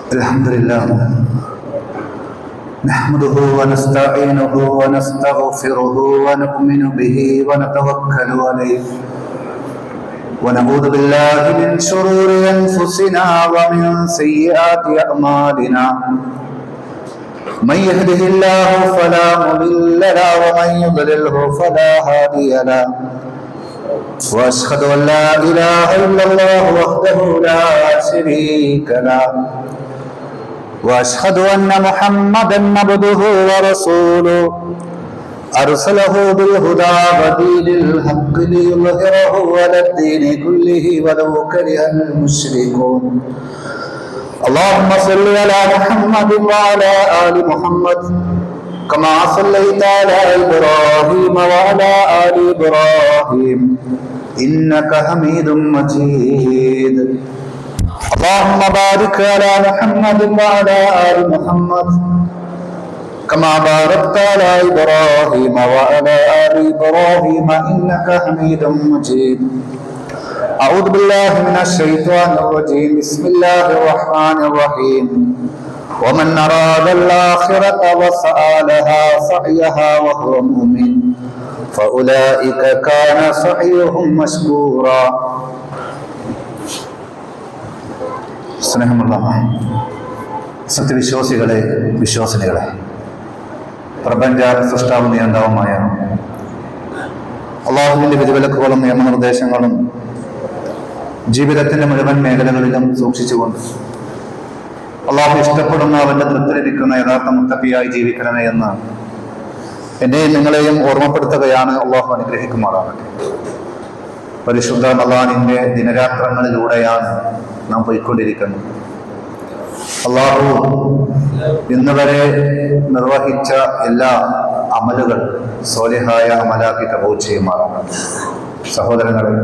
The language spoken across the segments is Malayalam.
Alhamdulillah, nahmaduhu wa nasta'inuhu wa nastaghfiruhu wa nu'minu bihi wa natawakkalu alayhi wa na'udhu billahi min shururi anfusina wa min sayyiati a'malina. Man yahdihillahu fala mudilla lahu wa man yudlilhu fala hadiya lahu. وأشهد أن لا إله إلا الله وحده لا شريك له وأشهد أن محمدا عبده ورسوله أرسله بالهدى ودين الحق ليظهره على الدين كله ولو كره المشركون. اللهم صل على محمد وعلى آل محمد كما صليت على إبراهيم وعلى آل إبراهيم إنك حميد مجيد. اللهم بارك على محمد وعلى آل محمد كما باركت على إبراهيم وعلى آل إبراهيم إنك حميد مجيد. أعوذ بالله من الشيطان الرجيم. بسم الله الرحمن الرحيم. ومن أراد الآخرة وسعى لها سعيها وهو مؤمن فأولئك كان سعيهم مشكورا. സ്നേഹമുള്ള സത്യവിശ്വാസികളെ, വിശ്വാസിനികളെ, പ്രപഞ്ച സൃഷ്ടാവും നിയന്ത്രവുമായ അള്ളാഹുവിന്റെ വിധിവിലക്കുകളും നിയമനിർദ്ദേശങ്ങളും ജീവിതത്തിന്റെ മുഴുവൻ മേഖലകളിലും സൂക്ഷിച്ചുകൊണ്ട് അള്ളാഹു ഇഷ്ടപ്പെടുന്ന, അവന്റെ തൃപ്തി ലഭിക്കുന്ന യഥാർത്ഥ മുത്തഖിയായി ജീവിക്കണമേ എന്ന് എന്നെയും നിങ്ങളെയും ഓർമ്മപ്പെടുത്തുകയാണ്. അള്ളാഹു അനുഗ്രഹിക്കുമാറാകട്ടെ. പരിശുദ്ധ റമളാനിന്റെ ദിനരാത്രങ്ങളിലൂടെയാണ് നാം പോയിക്കൊണ്ടിരിക്കുന്നത്. അള്ളാഹു ഇന്ന് വരെ നിർവഹിച്ച എല്ലാ അമലുകൾ സ്വാലിഹായ അമലാക്കി കബൂൽ ചെയ്യുമാറാകട്ടെ. സഹോദരങ്ങളെ,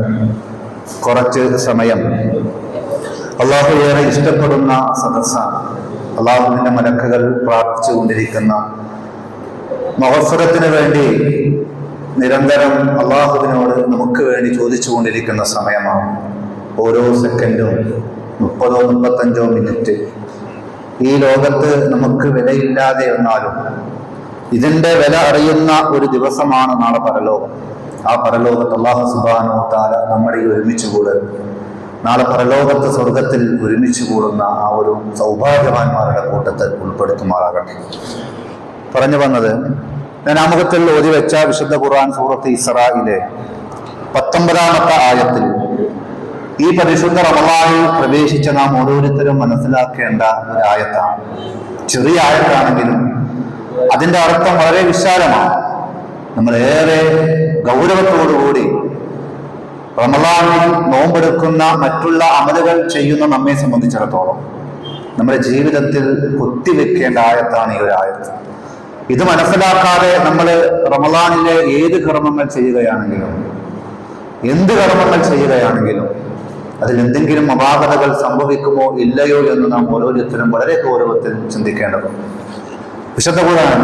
കുറച്ച് സമയം അള്ളാഹു ഏറെ ഇഷ്ടപ്പെടുന്ന സദസ്സാണ്. അള്ളാഹുവിന്റെ മലക്കുകൾ പ്രാർത്ഥിച്ചു കൊണ്ടിരിക്കുന്ന, മഹഫറത്തിന് വേണ്ടി നിരന്തരം അള്ളാഹുവിനോട് നമുക്ക് വേണ്ടി ചോദിച്ചു കൊണ്ടിരിക്കുന്ന സമയമാണ്. ഓരോ സെക്കൻഡും 30-35 മിനിറ്റ് ഈ ലോകത്ത് നമുക്ക് വിലയില്ലാതെ എന്നാലും ഇതിന്റെ വില അറിയുന്ന ഒരു ദിവസമാണ് നാളെ പരലോകം. ആ പരലോകത്ത് അള്ളാഹു സുബ്ഹാനഹു വ തആല നമ്മുടെ ഈ ഒരുമിച്ചുകൂടൽ, നാളെ പരലോകത്ത് സ്വർഗത്തിൽ ഒരുമിച്ച് കൂടുന്ന ആ ഒരു സൗഭാഗ്യവാന്മാരുടെ കൂട്ടത്തിൽ ഉൾപ്പെടുത്തുമാറാകട്ടെ. പറഞ്ഞു വന്നത്, ഞാൻ ആമുഖത്തിൽ ഓതി വെച്ച വിശുദ്ധ ഖുർആൻ സൂറത്ത് ഇസ്രായിലെ 19-ാമത്തെ ആയത്തിൽ ഈ പരിശുദ്ധ റമളാനിൽ പ്രവേശിച്ച നാം ഓരോരുത്തരും മനസ്സിലാക്കേണ്ട ഒരു ആയത്താണ്. ചെറിയ ആയത്താണെങ്കിലും അതിന്റെ അർത്ഥം വളരെ വിശാലമാണ്. നമ്മളേറെ ഗൗരവത്തോടുകൂടി റമളാനിൽ നോമ്പെടുക്കുന്ന, മറ്റുള്ള അമലുകൾ ചെയ്യുന്ന നമ്മെ സംബന്ധിച്ചിടത്തോളം നമ്മുടെ ജീവിതത്തിൽ കുത്തിവെക്കേണ്ട ആയത്താണ് ഈ ഒരു ആയത്ത്. ഇത് മനസ്സിലാക്കാതെ നമ്മൾ റമളാനിലെ ഏത് കർമ്മങ്ങൾ ചെയ്യുകയാണെങ്കിലും, എന്ത് കർമ്മങ്ങൾ ചെയ്യുകയാണെങ്കിലും അതിൽ എന്തെങ്കിലും അപാകതകൾ സംഭവിക്കുമോ ഇല്ലയോ എന്ന് നാം ഓരോരുത്തരും വളരെ ഗൗരവത്തിൽ ചിന്തിക്കേണ്ടതുണ്ട്. വിശുദ്ധ ഖുർആൻ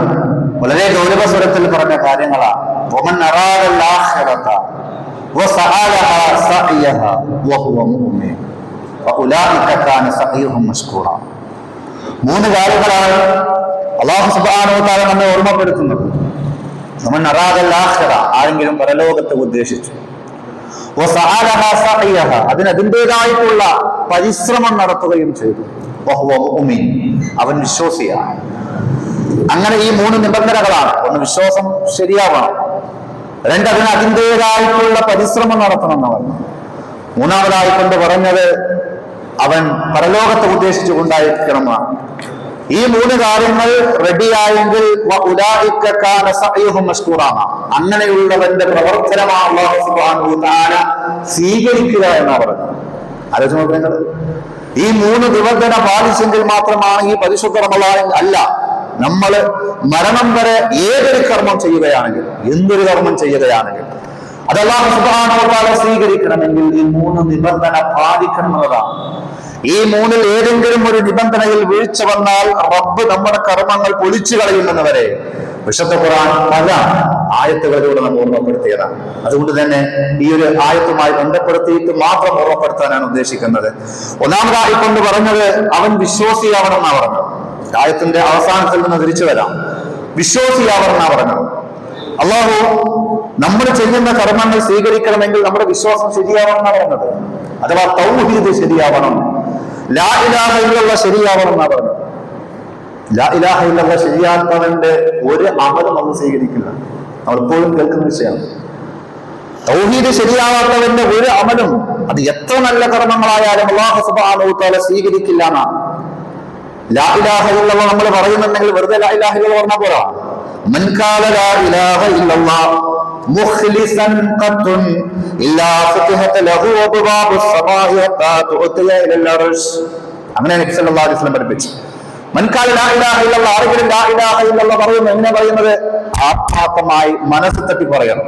വളരെ ഗൗരവ സ്വരത്തിൽ പറഞ്ഞ കാര്യങ്ങളാണ്. വമൻ അറാദൽ ആഖിറത വസഅ ലഹാ സഅയഹാ വഹുവ മുഅ്മിൻ ഫഉലൈക കാന സഅയുഹും മഷ്കൂറ. 3 കാര്യങ്ങളാണ് അല്ലാഹു സുബ്ഹാനഹു വ തആല നമ്മെ ഓർമ്മപ്പെടുത്തുന്നത്. വമൻ അറാദൽ ആഖിറ, ആരെങ്കിലും പരലോകത്തെ ഉദ്ദേശിച്ചു, വസഅ ലഹാ സഅയഹാ, അതിൻ്റെതായിട്ടുള്ള പരിശ്രമം നടത്തുകയും ചെയ്തു, വഹുവ മുഅ്മിൻ, അവൻ വിശ്വാസിയാണ്. അങ്ങനെ ഈ 3 നിബന്ധനകളാണ്. ഒന്ന്, വിശ്വാസം ശരിയാവണം. 2, അതിൻ്റെതായിട്ടുള്ള പരിശ്രമം നടത്തണം എന്ന് പറഞ്ഞു. 3-ാമതായി കൊണ്ട് പറഞ്ഞത് അവൻ പരലോകത്തെ ഉദ്ദേശിച്ചുകൊണ്ടായിരിക്കണമെന്നാണ്. ഈ 3 കാര്യങ്ങൾ റെഡിയായെങ്കിൽ അങ്ങനെയുള്ളവന്റെ പ്രവർത്തനമാണ് അല്ലാഹു സുബ്ഹാനഹു വ തആല സ്വീകരിക്കുക എന്നാ പറഞ്ഞത്. ആലോചന നോക്കുന്നത്, ഈ 3 നിബന്ധന പാലിച്ചെങ്കിൽ മാത്രമാണ് ഈ പരിശുദ്ധ റമളാനിൽ അല്ല, നമ്മൾ മരണം വരെ ഏതൊരു കർമ്മം ചെയ്യുകയാണെങ്കിലും, എന്തൊരു കർമ്മം ചെയ്യുകയാണെങ്കിലും അത് അല്ലാഹു സുബ്ഹാനഹു വ തആല സ്വീകരിക്കണമെങ്കിൽ ഈ 3 നിബന്ധന പാലിക്കണമെന്നതാണ്. ഈ 3-ൽ ഏതെങ്കിലും ഒരു നിബന്ധനയിൽ വീഴ്ച വന്നാൽ റബ്ബ് നമ്മുടെ കർമ്മങ്ങൾ പൊളിച്ചു കളയുമെന്ന് വരെ വിശുദ്ധ ഖുർആൻ പല ആയത്തുകളിലൂടെ നമ്മൾ ഓർമ്മപ്പെടുത്തിയതാണ്. അതുകൊണ്ട് തന്നെ ഈ ഒരു ആയത്തുമായി ബന്ധപ്പെടുത്തിയിട്ട് മാത്രം ഓർമ്മപ്പെടുത്താനാണ് ഉദ്ദേശിക്കുന്നത്. ഒന്നാമതായി കൊണ്ട് പറഞ്ഞത് അവൻ വിശ്വാസിയാവണമെന്നാണ് പറഞ്ഞത്. ആയത്തിന്റെ അവസാനത്തിൽ നിന്ന് തിരിച്ചു വരാം. വിശ്വാസിയാവണമെന്നാണ് പറഞ്ഞത്. അള്ളാഹു നമ്മൾ ചെയ്യുന്ന കർമ്മങ്ങൾ സ്വീകരിക്കണമെങ്കിൽ നമ്മുടെ വിശ്വാസം ശരിയാവണമെന്നാണ് പറഞ്ഞത്. അഥവാ തൗഹീദ് ശരിയാവണം, ലാ ഇലാഹ ഇല്ലല്ലാഹ് ശരിയാവണം എന്നാണ് പറഞ്ഞത്. ലാ ഇലാഹ ഇല്ലല്ലാഹ് ശരിയാക്കുന്നവന്റെ ഒരു അമലും നമ്മൾ സ്വീകരിക്കില്ല. നമ്മളെപ്പോഴും കേൾക്കുന്ന വിഷയമാണ്. തൗഹീദ് ശരിയാവാത്തവന്റെ ഒരു അമലും, അത് എത്ര നല്ല കർമ്മങ്ങളായാലും അല്ലാഹു സുബ്ഹാനഹു വ തആല സ്വീകരിക്കില്ല എന്നാണ്. ലാ ഇലാഹ ഇല്ലല്ലാഹ് നമ്മൾ പറയുന്നുണ്ടെങ്കിൽ വെറുതെ ലാ ഇലാഹ ഇല്ലല്ലാഹ് പറഞ്ഞാൽ പോരാ. മൻ ഖാല ലാ ഇലാഹ ഇല്ലല്ലാഹ് മുഖ്ലിസൻ ഖത്തുൻ ഇല്ലാ ഫതിഹത ലഹു അബ്വാബുസ് സമാഇ ഹത്താ തുഅതിയ ഇലൽ അർശ്. അങ്ങനെ നബി സല്ലല്ലാഹു അലൈഹി വസല്ലം പഠിപ്പിച്ചു. മൻ ഖാല ലാ ഇലാഹ ഇല്ലല്ലാഹ്, ആരെങ്കിലും ലാ ഇലാഹ ഇല്ലല്ലാഹ് പറയുന്നു. എങ്ങനെ പറയുന്നത്? ആത്മാർത്ഥമായി മനസ്സ് തട്ടി പറയണം.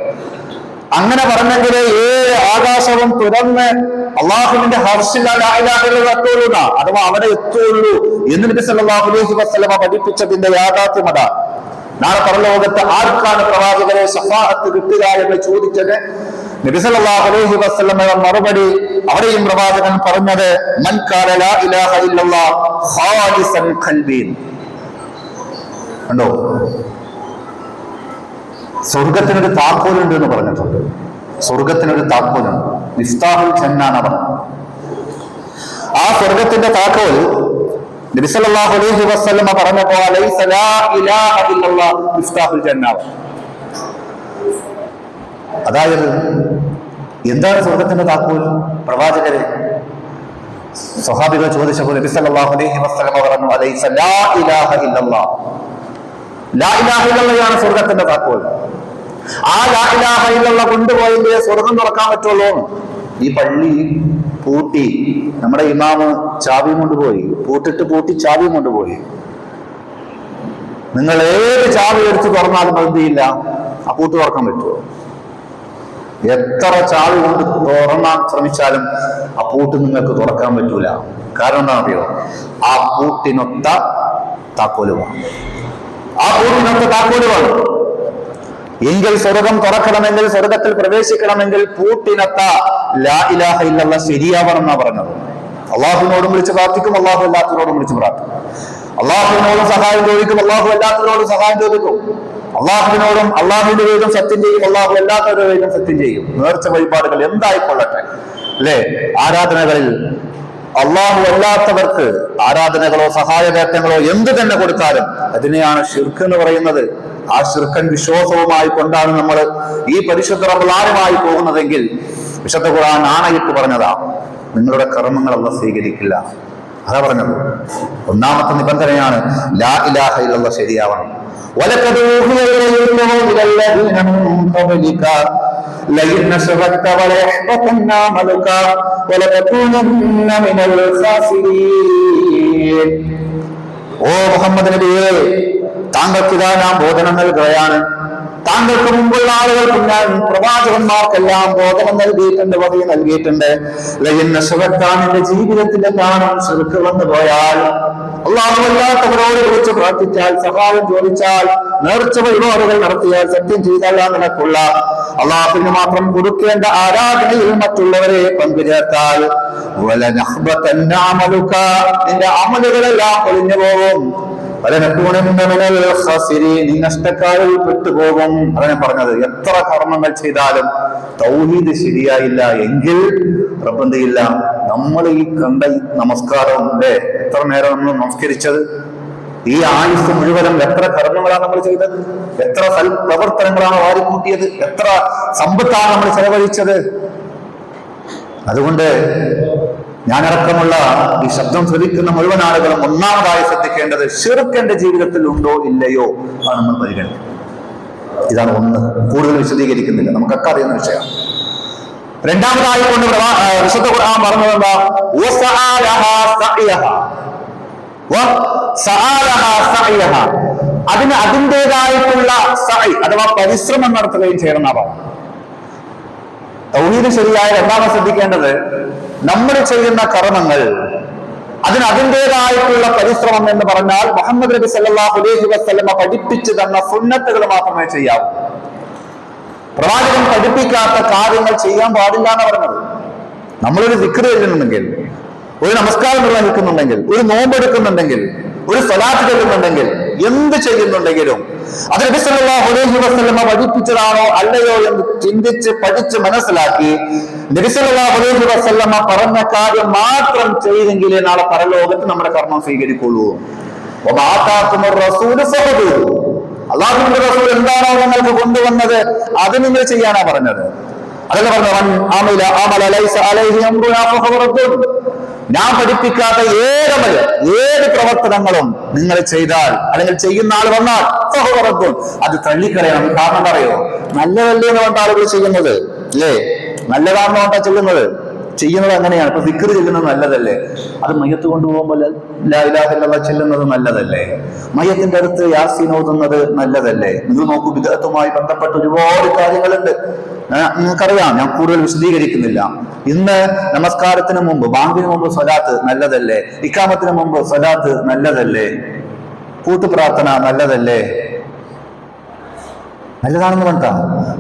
അങ്ങനെ പറഞ്ഞെങ്കിൽ 7 ആകാശവും തുറന്ന് അള്ളാഹുവിന്റെ ഹർഷിൽ ലാ ഇലാഹ ഇല്ലല്ലാഹ് എത്തുള്ളൂ, അഥവാ അവിടെ എത്തുള്ളൂ എന്ന് നബി സല്ലല്ലാഹു അലൈഹി വസല്ലം പഠിപ്പിച്ചതിന്റെ യാഥാർത്ഥ്യം അതാണ്. നാളെ പരലോകത്ത് ആർക്കാണ് പ്രവാചകരെ ശഫാഅത്ത് കിട്ടുക എന്ന് ചോദിച്ചത് നബി സല്ലല്ലാഹു അലൈഹി വസല്ലമയുടെ മറുപടി അവിടെയും പ്രവാചകൻ പറഞ്ഞത് മൻ ഖാല ലാ ഇലാഹ ഇല്ലല്ലാഹ് ഖാലിസൻ ഖൽബിൻ. കണ്ടോ, സ്വർഗത്തിനൊരു താക്കോലുണ്ട് എന്ന് പറഞ്ഞിട്ടുണ്ട്. സ്വർഗത്തിനൊരു താക്കോലുണ്ട്, മിഫ്താഹുൽ ജന്ന എന്നാണ് പറഞ്ഞത്. ആ സ്വർഗത്തിന്റെ താക്കോൽ നബി സല്ലല്ലാഹു അലൈഹി വസല്ലമ പറഞ്ഞപ്പോൾ ലൈസ ലാ ഇലാഹ ഇല്ലല്ലാഹ് മിഫ്താഹുൽ ജന്ന. അതായത് എന്താണ് സ്വർഗത്തിന്റെ താക്കോൽ? പ്രവാചകരെ സ്വഹാബികൾ ചോദിച്ചപ്പോൾ നബി സല്ലല്ലാഹു അലൈഹി വസല്ലമ പറഞ്ഞു അലൈസ ലാ ഇലാഹ ഇല്ലല്ലാഹ്. ലാ ഇലാഹ ഇല്ലല്ലാഹ് സ്വർഗത്തിന്റെ താക്കോൽ. ആ ലാ ഇലാഹ ഇല്ലല്ലാഹ് കൊണ്ടുപോയെങ്കിലേ സ്വർഗം തുറക്കാൻ പറ്റുള്ളൂ. ഈ പള്ളി പൂട്ടി നമ്മുടെ ഇമാമ് ചാവിയും കൊണ്ടുപോയി, പൂട്ടി ചാവിയും കൊണ്ടുപോയി. നിങ്ങൾ ഏത് ചാവി എടുത്ത് തുറന്നാലും എന്ത് ചെയ്യില്ല, ആ പൂട്ട് തുറക്കാൻ പറ്റുമോ? എത്ര ചാവി കൊണ്ട് തുറന്നാൻ ശ്രമിച്ചാലും ആ പൂട്ട് നിങ്ങൾക്ക് തുറക്കാൻ പറ്റൂല. കാരണം എന്താണെന്നറിയോ? ആ പൂട്ടിനൊത്ത താക്കോല് വേണം. ആ പൂട്ടിനൊത്ത താക്കോല് വേണം. എങ്കിൽ സ്വർഗം തുറക്കണമെങ്കിൽ, സ്വർഗത്തിൽ പ്രവേശിക്കണമെങ്കിൽ പൂട്ടിനത്ത ലാ ഇലാഹ ഇല്ലല്ലാഹ് ശരിയാവണം എന്നാ പറഞ്ഞത്. അള്ളാഹുവിനോടും വിളിച്ച് പ്രാർത്ഥിക്കും, അള്ളാഹു എല്ലാത്തിനോടും വിളിച്ച് പ്രാർത്ഥിക്കും. അള്ളാഹുവിനോടും സഹായം ചോദിക്കും, അള്ളാഹു എല്ലാത്തിനോടും സഹായം ചോദിക്കും. അള്ളാഹുവിനോടും അള്ളാഹുവിന്റെ പേരും സത്യം ചെയ്യും, അള്ളാഹു എല്ലാത്തവരുടെ പേരും സത്യം ചെയ്യും. നേർച്ച വഴിപാടുകൾ എന്തായിക്കൊള്ളട്ടെ, അല്ലെ, ആരാധനകളിൽ അള്ളാഹു അല്ലാത്തവർക്ക് ആരാധനകളോ സഹായവേത്തങ്ങളോ എന്ത് തന്നെ കൊടുത്താലും അതിനെയാണ് ശിർക്ക് എന്ന് പറയുന്നത്. ആ ശിർക്കൻ വിശ്വാസവുമായി കൊണ്ടാണ് നമ്മൾ ഈ പരിശുദ്ധ റമളാനുമായി പോകുന്നതെങ്കിൽ വിശുദ്ധ ഖുർആൻ ആണയിട്ട് പറഞ്ഞതാ, നിങ്ങളുടെ കർമ്മങ്ങൾ അല്ലാഹു സ്വീകരിക്കില്ല. അതാ പറഞ്ഞത്. ഒന്നാമത്തെ നിബന്ധനയാണ് ലാ ഇലാഹ ഇല്ലല്ലാഹ് ശരിയാവണം. വലഖദ് ഊഹിയ ഇലൈക വഇലല്ലദീന മിൻ ഖബ്ലിക ലഇൻ അശ്റക്ത വലയഹ്ബതന്ന അമലുക വലതകൂനന്ന മിനൽ ഖാസിരീൻ. ഓ മുഹമ്മദ് നബിയേ, താങ്കൾക്കിതാ ഞാൻ ബോധനം നൽകുകയാണ്. താങ്കൾക്ക് മുമ്പുള്ള ആളുകൾക്ക് ഞാൻ പ്രവാചകന്മാർക്കെല്ലാം ബോധനം നൽകിയിട്ടുണ്ട്, വഹി നൽകിയിട്ടുണ്ട്. നിന്റെ ജീവിതത്തിന്റെ കാണാൻ ശിർക്ക് വന്നു പോയാൽ, അല്ലാഹു അല്ലാത്തവരോട് വിളിച്ച് പ്രാർത്ഥിച്ചാൽ, സഹായം ചോദിച്ചാൽ, നേർച്ച വഴിപാടുകൾ നടത്തിയാൽ, സത്യം ചെയ്താൽ നിനക്കുള്ള അള്ളാഹുവിന് മാത്രം കൊടുക്കേണ്ട ആരാധനയിൽ മറ്റുള്ളവരെ പങ്കുചേർത്താൽ നിന്റെ അമലുകളെല്ലാം പൊളിഞ്ഞു പോകും. നീ നഷ്ടക്കാരിൽ പെട്ടുപോകും. അങ്ങനെ പറഞ്ഞത്. എത്ര കർമ്മങ്ങൾ ചെയ്താലും തൗഹീദ് ശരിയായില്ല എങ്കിൽ റബ്ബന്തിയില്ല. നമ്മൾ ഈ കണ്ട നമസ്കാരം അല്ലേ, എത്ര നേരം നമ്മൾ നമസ്കരിച്ചത്, ഈ ആയുസ് മുഴുവനും എത്ര കർമ്മങ്ങളാണ് നമ്മൾ ചെയ്തത്, എത്ര സൽപ്രവർത്തനങ്ങളാണ് വാരിക്കൂട്ടിയത്, എത്ര സമ്പത്താണ് നമ്മൾ ചെലവഴിച്ചത്. അതുകൊണ്ട് ഞാനടക്കമുള്ള ഈ ശബ്ദം ശ്രവിക്കുന്ന മുഴുവൻ ആളുകളും ഒന്നാമതായി ശ്രദ്ധിക്കേണ്ടത് ശിർക്ക് എന്റെ ജീവിതത്തിൽ ഉണ്ടോ ഇല്ലയോ ആണ് നമ്മൾ പരിഗണിക്കുന്നത്. ഇതാണ് ഒന്ന്. കൂടുതൽ വിശദീകരിക്കുന്നില്ല, നമുക്കൊക്കെ അറിയുന്ന വിഷയമാണ്. രണ്ടാമതായി കൊണ്ട് വിശുദ്ധ ഖുർആൻ പറഞ്ഞതെന്താ? അതിന് അതിൻ്റെതായിട്ടുള്ള സഅയ് അഥവാ പരിശ്രമം നടത്തുകയും ചെയ്യണം. തൗഹീദ് ശരിയായ രണ്ടാമത് ശ്രദ്ധിക്കേണ്ടത്, നമ്മൾ ചെയ്യുന്ന കർമ്മങ്ങൾ അതിന് അതിൻ്റെതായിട്ടുള്ള പരിശ്രമം എന്ന് പറഞ്ഞാൽ മുഹമ്മദ് നബി സല്ലല്ലാഹു അലൈഹി വസല്ലമ പഠിപ്പിച്ചു തന്ന സുന്നത്തുകൾ മാത്രമേ ചെയ്യാവൂ. പ്രവാചകൻ പഠിപ്പിക്കാത്ത കാര്യങ്ങൾ ചെയ്യാൻ പാടില്ല എന്ന് പറഞ്ഞത്. നമ്മളൊരു ദിക്ർ ചൊല്ലുന്നുണ്ടെങ്കിൽ, ഒരു നമസ്കാരം നിർവഹിക്കുന്നുണ്ടെങ്കിൽ, ഒരു നോമ്പെടുക്കുന്നുണ്ടെങ്കിൽ, ഒരു സ്വലാത്ത് ചൊല്ലുന്നുണ്ടെങ്കിൽ, എന്ത് ചെയ്യുന്നുണ്ടെങ്കിലും അത് നബി സല്ലല്ലാഹു അലൈഹി വസല്ലമ പഠിപ്പിച്ചതാണോ അല്ലയോ എന്ന് ചിന്തിച്ച് പഠിച്ച് മനസ്സിലാക്കി നബി സല്ലല്ലാഹു അലൈഹി വസല്ലമ പറഞ്ഞ കാര്യം മാത്രം ചെയ്തെങ്കിലേ നാളെ പരലോകത്ത് നമ്മുടെ കർമ്മം സ്വീകരിക്കുള്ളൂ. അല്ലാഹുവിന്റെ റസൂൽ എന്താണോ നിങ്ങൾക്ക് കൊണ്ടുവന്നത് അത് നിങ്ങൾ ചെയ്യാനാ പറഞ്ഞത്. അതല്ല പറഞ്ഞു, ഞാൻ പഠിപ്പിക്കാത്ത ഏത് പ്രവർത്തനങ്ങളും നിങ്ങൾ ചെയ്താൽ, അല്ലെങ്കിൽ ചെയ്യുന്ന ആൾ വന്നാൽ അത് തള്ളിക്കളയണം. കാരണം പറയോ, നല്ലതല്ലേ എന്ന് പറഞ്ഞ ആളുകൾ ചെയ്യുന്നത് അല്ലേ, നല്ലതാണെന്ന് പറഞ്ഞാ ചെയ്യുന്നത് അങ്ങനെയാണ്. ഇപ്പൊ ദിക്ർ ചെല്ലുന്നത് നല്ലതല്ലേ, അത് മയ്യത്ത് കൊണ്ടുപോകുമ്പോൾ ലാ ഇലാഹ ഇല്ലല്ലാഹ് ചെല്ലുന്നത് നല്ലതല്ലേ, മയ്യത്തിന്റെ അടുത്ത് യാസീൻ ഓതുന്നത് നല്ലതല്ലേ. നിങ്ങൾ നോക്കൂ, ബിദ്അത്തുമായി ബന്ധപ്പെട്ട ഒരുപാട് കാര്യങ്ങളുണ്ട്, നിങ്ങൾക്കറിയാം, ഞാൻ കൂടുതൽ വിശദീകരിക്കുന്നില്ല. ഇന്ന് നമസ്കാരത്തിന് മുമ്പ്, ബാങ്കിന് മുമ്പ് സ്വലാത്ത് നല്ലതല്ലേ, ഇഖാമത്തിന് മുമ്പ് സ്വലാത്ത് നല്ലതല്ലേ, കൂട്ടുപ്രാർത്ഥന നല്ലതല്ലേ, നല്ലതാണെന്ന് പറഞ്ഞാ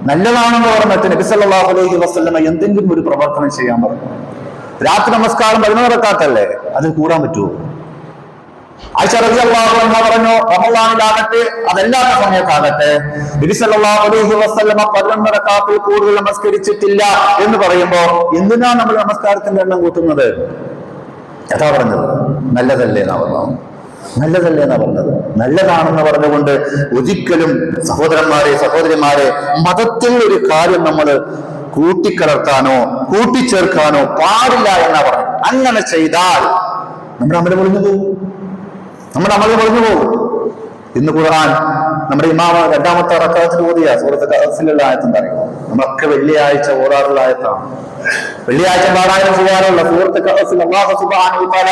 നല്ലതാണെന്ന് പറഞ്ഞിട്ട് നബി സല്ലല്ലാഹു അലൈഹി വസല്ലമ എന്തെങ്കിലും ഒരു പ്രവർത്തനം ചെയ്യാൻ പറഞ്ഞു. രാത്രി നമസ്കാരം 11 റക്അത്തല്ലേ, അതിൽ കൂടാൻ പറ്റുമോ? ആയിഷ റളിയല്ലാഹു അൻഹ പറഞ്ഞു, റമളാനിലാകട്ടെ അതല്ലാത്ത സമയത്താകട്ടെ നബി സല്ലല്ലാഹു അലൈഹി വസല്ലമ 11 റക്അത്തിൽ കൂടുതൽ നമസ്കരിച്ചിട്ടില്ല എന്ന് പറയുമ്പോ എന്തിനാ നമ്മൾ നമസ്കാരത്തിന്റെ എണ്ണം കൂട്ടുന്നത്? യഥാ പറഞ്ഞത് നല്ലതല്ലേ എന്നാ പറഞ്ഞത്, നല്ലതല്ലേ എന്നാ പറഞ്ഞത്. നല്ലതാണെന്ന് പറഞ്ഞുകൊണ്ട് ഒരിക്കലും സഹോദരിമാരെ മതത്തിൽ ഒരു കാര്യം നമ്മൾ കൂട്ടിക്കലർത്താനോ കൂട്ടിച്ചേർക്കാനോ പാടില്ല എന്നാ പറഞ്ഞു. അങ്ങനെ ചെയ്താൽ നമ്മുടെ അമല് പൊളിഞ്ഞു പോകും. ഇന്ന് ഖുർആൻ നമ്മുടെ ഇമാമ 2ാമത്തെ റക്അത്തിൽ ഓതിയ സൂറത്തുൽ കഹ്ഫിലുള്ള ആയത്ത് അറിയുമോ? നമ്മളൊക്കെ വെള്ളിയാഴ്ച ഓതാറുള്ള ആയത്താണ്. വെള്ളിയാഴ്ച പാരായണം ചെയ്യാറുള്ള സൂറത്തുൽ കഹ്ഫിൽ അല്ലാഹു സുബ്ഹാനഹു വ തആല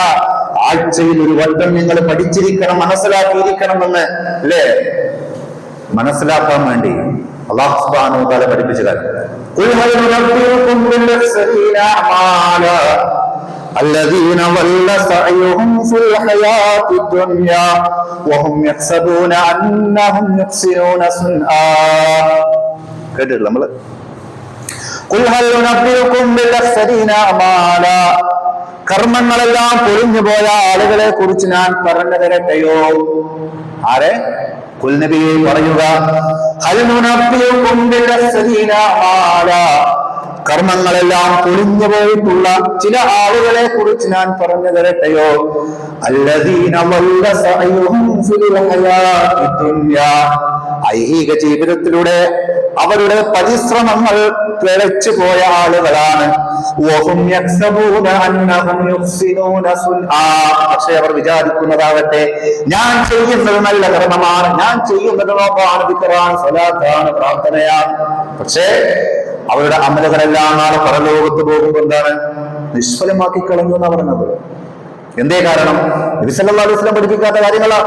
ആഴ്ചയിൽ ഒരു വട്ടം നിങ്ങൾ പഠിച്ചിരിക്കണം, മനസ്സിലാക്കിയിരിക്കണം എന്ന് അല്ലേ, മനസ്സിലാക്കാൻ വേണ്ടി അല്ലാഹു സുബ്ഹാനഹു വ തആല പഠിപ്പിച്ച കാര്യം. ഖുൽ ഹൽ നുനബ്ബിഉകും ബിൽ അഖ്സരീന അമാല الذين ضل سعيهم في الحياة الدنيا وهم يحسبون أنهم يحسنون صنعا. കേട്ടില്ല നമ്മള്? ഖുൽ ഹൽ നുനബ്ബിഉകും ബിൽ അഖ്സരീന അമാല, കർമ്മങ്ങളെല്ലാം പൊളിഞ്ഞു പോയ ആളുകളെ കുറിച്ച് ഞാൻ പറഞ്ഞു തരട്ടെയോ? ആരെ? ഖുൽ നബിയെ പറയുക, ഹൽ നുനബ്ബിഉകും ബിൽ അഖ്സരീന അമാല, കർമ്മങ്ങളെല്ലാം പൊളിഞ്ഞു പോയിട്ടുള്ള ചില ആളുകളെ കുറിച്ച് ഞാൻ പറഞ്ഞു തരട്ടെയോ? അല്ലദീന വല്ല സഅയുഹും ഫിൽ ഹയാത്തി ദുനിയ, ഐഹിക ജീവിതത്തിലൂടെ അവരുടെ പരിശ്രമങ്ങൾ പിഴച്ചു പോയ ആളുകളാണ്. വഹും യഹ്സബൂന അന്നഹും യുഹ്സിനൂന സുൻആ, പക്ഷേ അവർ വിചാരിക്കുന്നതാകട്ടെ ഞാൻ ചെയ്യുന്നത് നല്ല കർമ്മമാണ്, ഞാൻ ചെയ്യുന്നത് നോമ്പാണ്, ദിക്റാണ്, സ്വലാത്താണ്, പ്രാർത്ഥനയാണ്. പക്ഷേ അവരുടെ അമലുകളെല്ലാം നാളെ പരലോകത്ത് പോകുമ്പോൾ എന്താണ്? നിഷ്ഫലമാക്കി കളഞ്ഞു എന്നാ പറഞ്ഞത്. എന്തേ കാരണം? നബി സല്ലല്ലാഹു അലൈഹി വസല്ലം പഠിപ്പിക്കാത്ത കാര്യങ്ങളാ.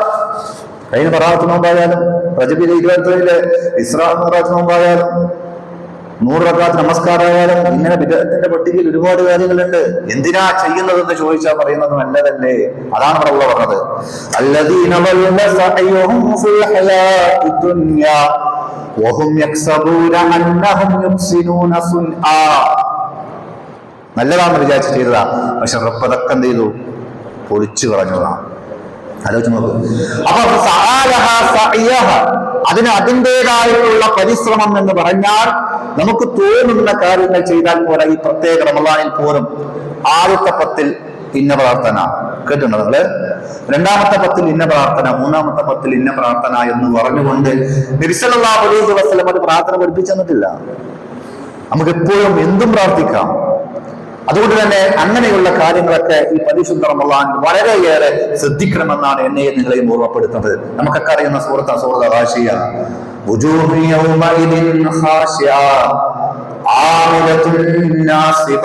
കഴിഞ്ഞ ബറാഅത്ത് നോമ്പായാലും, റജബിലെ 27 ഇസ്രാ മിഅ്റാജ് നോമ്പായാലും, 100 റക്അത്ത് നമസ്കാരമായാലും, ഇങ്ങനെ ബിദ്അത്തിന്റെ പട്ടികയിൽ ഒരുപാട് കാര്യങ്ങളുണ്ട്. എന്തിനാ ചെയ്യുന്നതെന്ന് ചോദിച്ചാൽ പറയുന്നത് നല്ലതല്ലേ. അതാണ് ഇവിടെ ഉള്ള പറഞ്ഞത്, അല്ലദീന വല്ല സഅയുഹും ഫിൽ ഹയാത്തി ദുനിയ വഹും യഹ്സബൂന അന്നഹും യുഹ്സിനൂന സുൻആ. നല്ലതാണെന്ന് വിചാരിച്ച് ചെയ്തതാ, പക്ഷെ റബ്ബ് അതൊക്കെ എന്ത് ചെയ്തു? പൊളിച്ചു കളഞ്ഞതാണ്. ആലോചിച്ച് നോക്ക്. അപ്പൊ അതിന് അതിൻ്റെതായിട്ടുള്ള പരിശ്രമം എന്ന് പറഞ്ഞാൽ നമുക്ക് തോന്നുന്ന കാര്യങ്ങൾ ചെയ്താൽ പോലെ ഈ പ്രത്യേക റമളാനിൽ പോലും ആദ്യത്തെ 10 ഇന്ന പ്രാർത്ഥന കേട്ടിട്ടുണ്ടോ നിങ്ങള്? 2ാമത്തെ 10 ഇന്ന പ്രാർത്ഥന, 3ാമത്തെ 10 ഇന്ന പ്രാർത്ഥന എന്ന് പറഞ്ഞുകൊണ്ട് നബി സല്ലല്ലാഹു അലൈഹി വസല്ലം അത് പ്രാർത്ഥന പഠിപ്പിച്ചു തന്നിട്ടില്ല. നമുക്ക് എപ്പോഴും എന്തും പ്രാർത്ഥിക്കാം. അതുകൊണ്ട് തന്നെ അങ്ങനെയുള്ള കാര്യങ്ങളൊക്കെ ഈ പരിശുദ്ധ റമളാൻ വളരെയേറെ ശ്രദ്ധിക്കണമെന്നാണ് എന്നെയും നിങ്ങളെയും ഓർമ്മപ്പെടുത്തുന്നത്. നമുക്കൊക്കെ അറിയുന്ന സൂറത്ത് ഗാശിയ, വുജൂഹു യൗമഇദിൻ ഖാശിഅ ആമിലത്തുൻ നാസിബ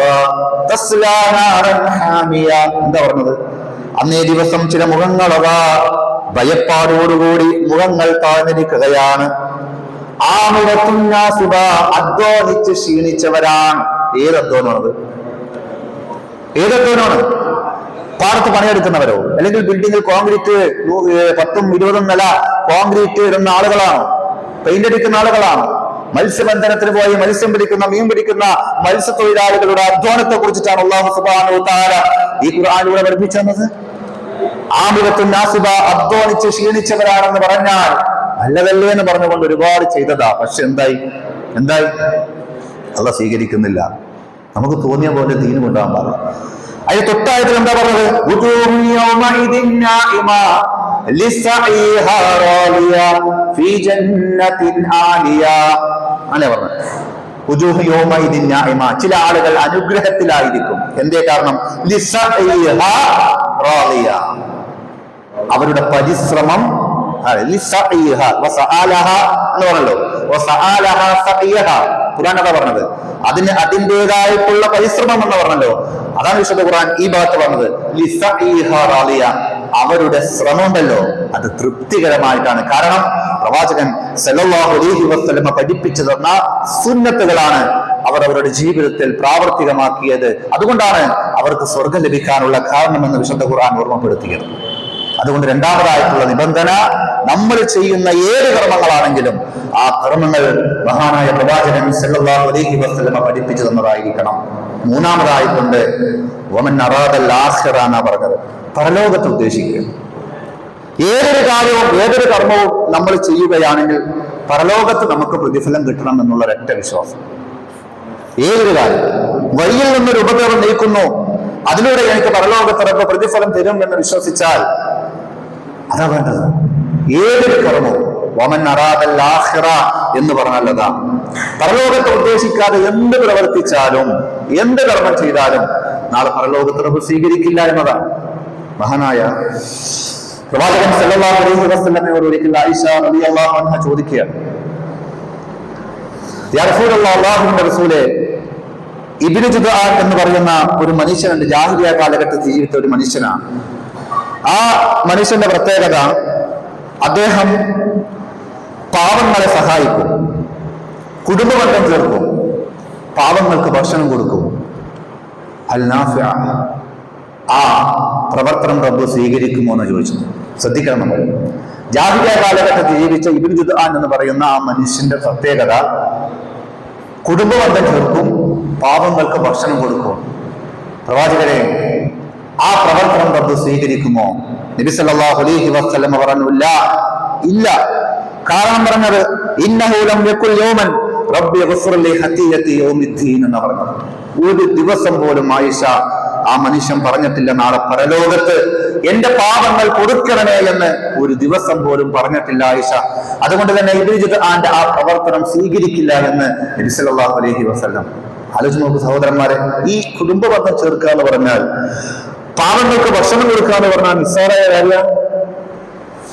തസ്ലാ നാറൻ ഹാമിയ. എന്താ പറഞ്ഞത്? അന്നേ ദിവസം ചില മുഖങ്ങളതാ ഭയപ്പാടോടുകൂടി മുഖങ്ങൾ താഴ്ന്നിരിക്കുകയാണ്. ആമിലത്തുൻ നാസിബ, അധ്വാനിച്ച് ക്ഷീണിച്ചവരാണ്. ഏതധ്വാനമാണത്? ഏതധ്വാനമാണ്? പാടത്ത് പണിയെടുക്കുന്നവരോ അല്ലെങ്കിൽ ബിൽഡിങ്ങിൽ കോൺക്രീറ്റ് 10-20 നില കോൺക്രീറ്റ് ഇടുന്ന ആളുകളാണോ? പെയിന്റ് അടിക്കുന്ന ആളുകളാണോ? മത്സ്യബന്ധനത്തിന് പോയി മത്സ്യം പിടിക്കുന്ന മീൻ പിടിക്കുന്ന മത്സ്യത്തൊഴിലാളികളുടെ അധ്വാനത്തെ കുറിച്ചിട്ടാണ് അല്ലാഹു സുബ്ഹാനഹു വ തആല ഈ ഖുർആനിലൂടെ പഠിപ്പിച്ചത്. ആമിലത്തുൻ നാസിബ, അധ്വാനിച്ച് ക്ഷീണിച്ചവരാണെന്ന് പറഞ്ഞാൽ നല്ലതല്ലേ എന്ന് പറഞ്ഞുകൊണ്ട് ഒരുപാട് ചെയ്തതാ. പക്ഷെ എന്തായി അള്ളാഹ് സ്വീകരിക്കുന്നില്ല. നമുക്ക് തോന്നിയ പോലെ ദീന് കൊണ്ടുപോകാൻ പാടില്ല. അതിന് തൊട്ടായിട്ട് എന്താ പറഞ്ഞത്? അങ്ങനെ പറഞ്ഞത്. ചില ആളുകൾ അനുഗ്രഹത്തിലായിരിക്കും. എന്തേ കാരണം? അവരുടെ പരിശ്രമം എന്ന് പറഞ്ഞല്ലോ. ഖുർആൻ അതാ പറഞ്ഞത്. അതിന് അതിൻ്റെതായിട്ടുള്ള പരിശ്രമം എന്ന് പറഞ്ഞല്ലോ. അതാണ് വിശുദ്ധ ഖുർആൻ ഈ ഭാഗത്ത് പറഞ്ഞത്. അവരുടെ ശ്രമമുണ്ടല്ലോ അത് തൃപ്തികരമായിട്ടാണ്. കാരണം പ്രവാചകൻ സല്ലല്ലാഹു അലൈഹി വസല്ലമ പഠിപ്പിച്ചു തന്ന സുന്നത്തുകളാണ് അവർ അവരുടെ ജീവിതത്തിൽ പ്രാവർത്തികമാക്കിയത്. അതുകൊണ്ടാണ് അവർക്ക് സ്വർഗം ലഭിക്കാനുള്ള കാരണമെന്ന് വിശുദ്ധ ഖുർആൻ ഓർമ്മപ്പെടുത്തിയത്. അതുകൊണ്ട് രണ്ടാമതായിട്ടുള്ള നിബന്ധന, നമ്മൾ ചെയ്യുന്ന ഏത് കർമ്മങ്ങളാണെങ്കിലും ആ കർമ്മങ്ങൾ മഹാനായ പ്രവാചകൻ സല്ലല്ലാഹു അലൈഹി വസല്ലമ പഠിപ്പിച്ചു തന്നതായിരിക്കണം. മൂന്നാമതായിട്ടുണ്ട് വമൻ അറാദൽ ആഖിറ എന്നാ പറഞ്ഞത്. പരലോകത്തെ ഉദ്ദേശിക്കുക. ഏതൊരു കാര്യവും ഏതൊരു കർമ്മവും നമ്മൾ ചെയ്യുകയാണെങ്കിൽ പരലോകത്ത് നമുക്ക് പ്രതിഫലം കിട്ടണം എന്നുള്ള ഒരൊറ്റ വിശ്വാസം. ഏതൊരു കാര്യം വഴിയിൽ നിന്നൊരു ഉപദ്രവം നീക്കുന്നു, അതിലൂടെ എനിക്ക് പരലോകത്തിറപ്പ് പ്രതിഫലം തരും എന്ന് വിശ്വസിച്ചാൽ അതാ വേണ്ടത്. ഏതൊരു കർമ്മവും വമൻ അറാദൽ ആഖിറ എന്ന് പറഞ്ഞല്ലതാ. പരലോകത്തെ ഉദ്ദേശിക്കാതെ എന്ത് പ്രവർത്തിച്ചാലും എന്ത് കർമ്മം ചെയ്താലും നാളെ പരലോകത്തിറപ്പ് സ്വീകരിക്കില്ല എന്നതാണ്. മഹാനായ പ്രവാചകൻ സല്ലല്ലാഹു അലൈഹി വസല്ലമയോട് ഒരിക്കൽ ആയിഷ റളിയല്ലാഹു അൻഹ ചോദിക്കുകയാണ്, യാ റസൂലല്ലാഹ്, അല്ലാഹുവിന്റെ റസൂലേ, ഇബ്നു ജുദ്ആൻ എന്ന് പറയുന്ന ഒരു മനുഷ്യനുണ്ട്. ജാഹിലിയ്യ കാലഘട്ടത്തിൽ ജീവിച്ച ഒരു മനുഷ്യനാണ്. ആ മനുഷ്യന്റെ പ്രത്യേകത, അദ്ദേഹം പാവങ്ങളെ സഹായിക്കും, കുടുംബബന്ധം ചേർക്കും, പാവങ്ങൾക്ക് ഭക്ഷണം കൊടുക്കും. അൽ നാഫിഅ, ആ പ്രവർത്തനം റബ്ബ് സ്വീകരിക്കുമോ എന്ന് ചോദിച്ചു. ശ്രദ്ധിക്കണം, നമ്മൾ ജാഹിലിയ്യ കാലഘട്ടത്തിൽ ജീവിച്ച ഇബ്നു ജുദ്ആൻ എന്ന് പറയുന്ന ആ മനുഷ്യന്റെ പ്രത്യേകത, കുടുംബബന്ധം ചേർക്കും, പാവങ്ങൾക്ക് ഭക്ഷണം കൊടുക്കും. പ്രവാചകരെ, ആ പ്രവർത്തനം റബ്ബ് സ്വീകരിക്കുമോ? നബി സല്ലല്ലാഹു അലൈഹി വസല്ലം പറഞ്ഞു, ഇല്ല. കാരണം പറഞ്ഞത് ഇന്നഹു ലം യകുൽ യൗമൻ റബ്ബി ഗ്ഫിർ ലി ഖതിയതി യൗമിദ്ദീൻ എന്ന് പറഞ്ഞത്. ഒരു ദിവസം പോലും ആയിഷ ആ മനുഷ്യൻ പറഞ്ഞിട്ടില്ല നാളെ പരലോകത്ത് എന്റെ പാപങ്ങൾ കൊടുക്കണമേ എന്ന് ഒരു ദിവസം പോലും പറഞ്ഞിട്ടില്ല ആയിഷ. അതുകൊണ്ട് തന്നെ ഇബ്നു ജുദ്ആന്റെ ആ പ്രവർത്തനം സ്വീകരിക്കില്ല എന്ന് നബി സല്ലല്ലാഹു അലൈഹി വസല്ലം. ആലോചിച്ച് നോക്കൂ സഹോദരന്മാരെ, ഈ കുടുംബബന്ധം ചേർക്കുക എന്ന് പറഞ്ഞാൽ, പാവങ്ങൾക്ക് ഭക്ഷണം കൊടുക്കുക എന്ന് പറഞ്ഞാൽ നിസ്സാരമായ കാര്യമാണ്.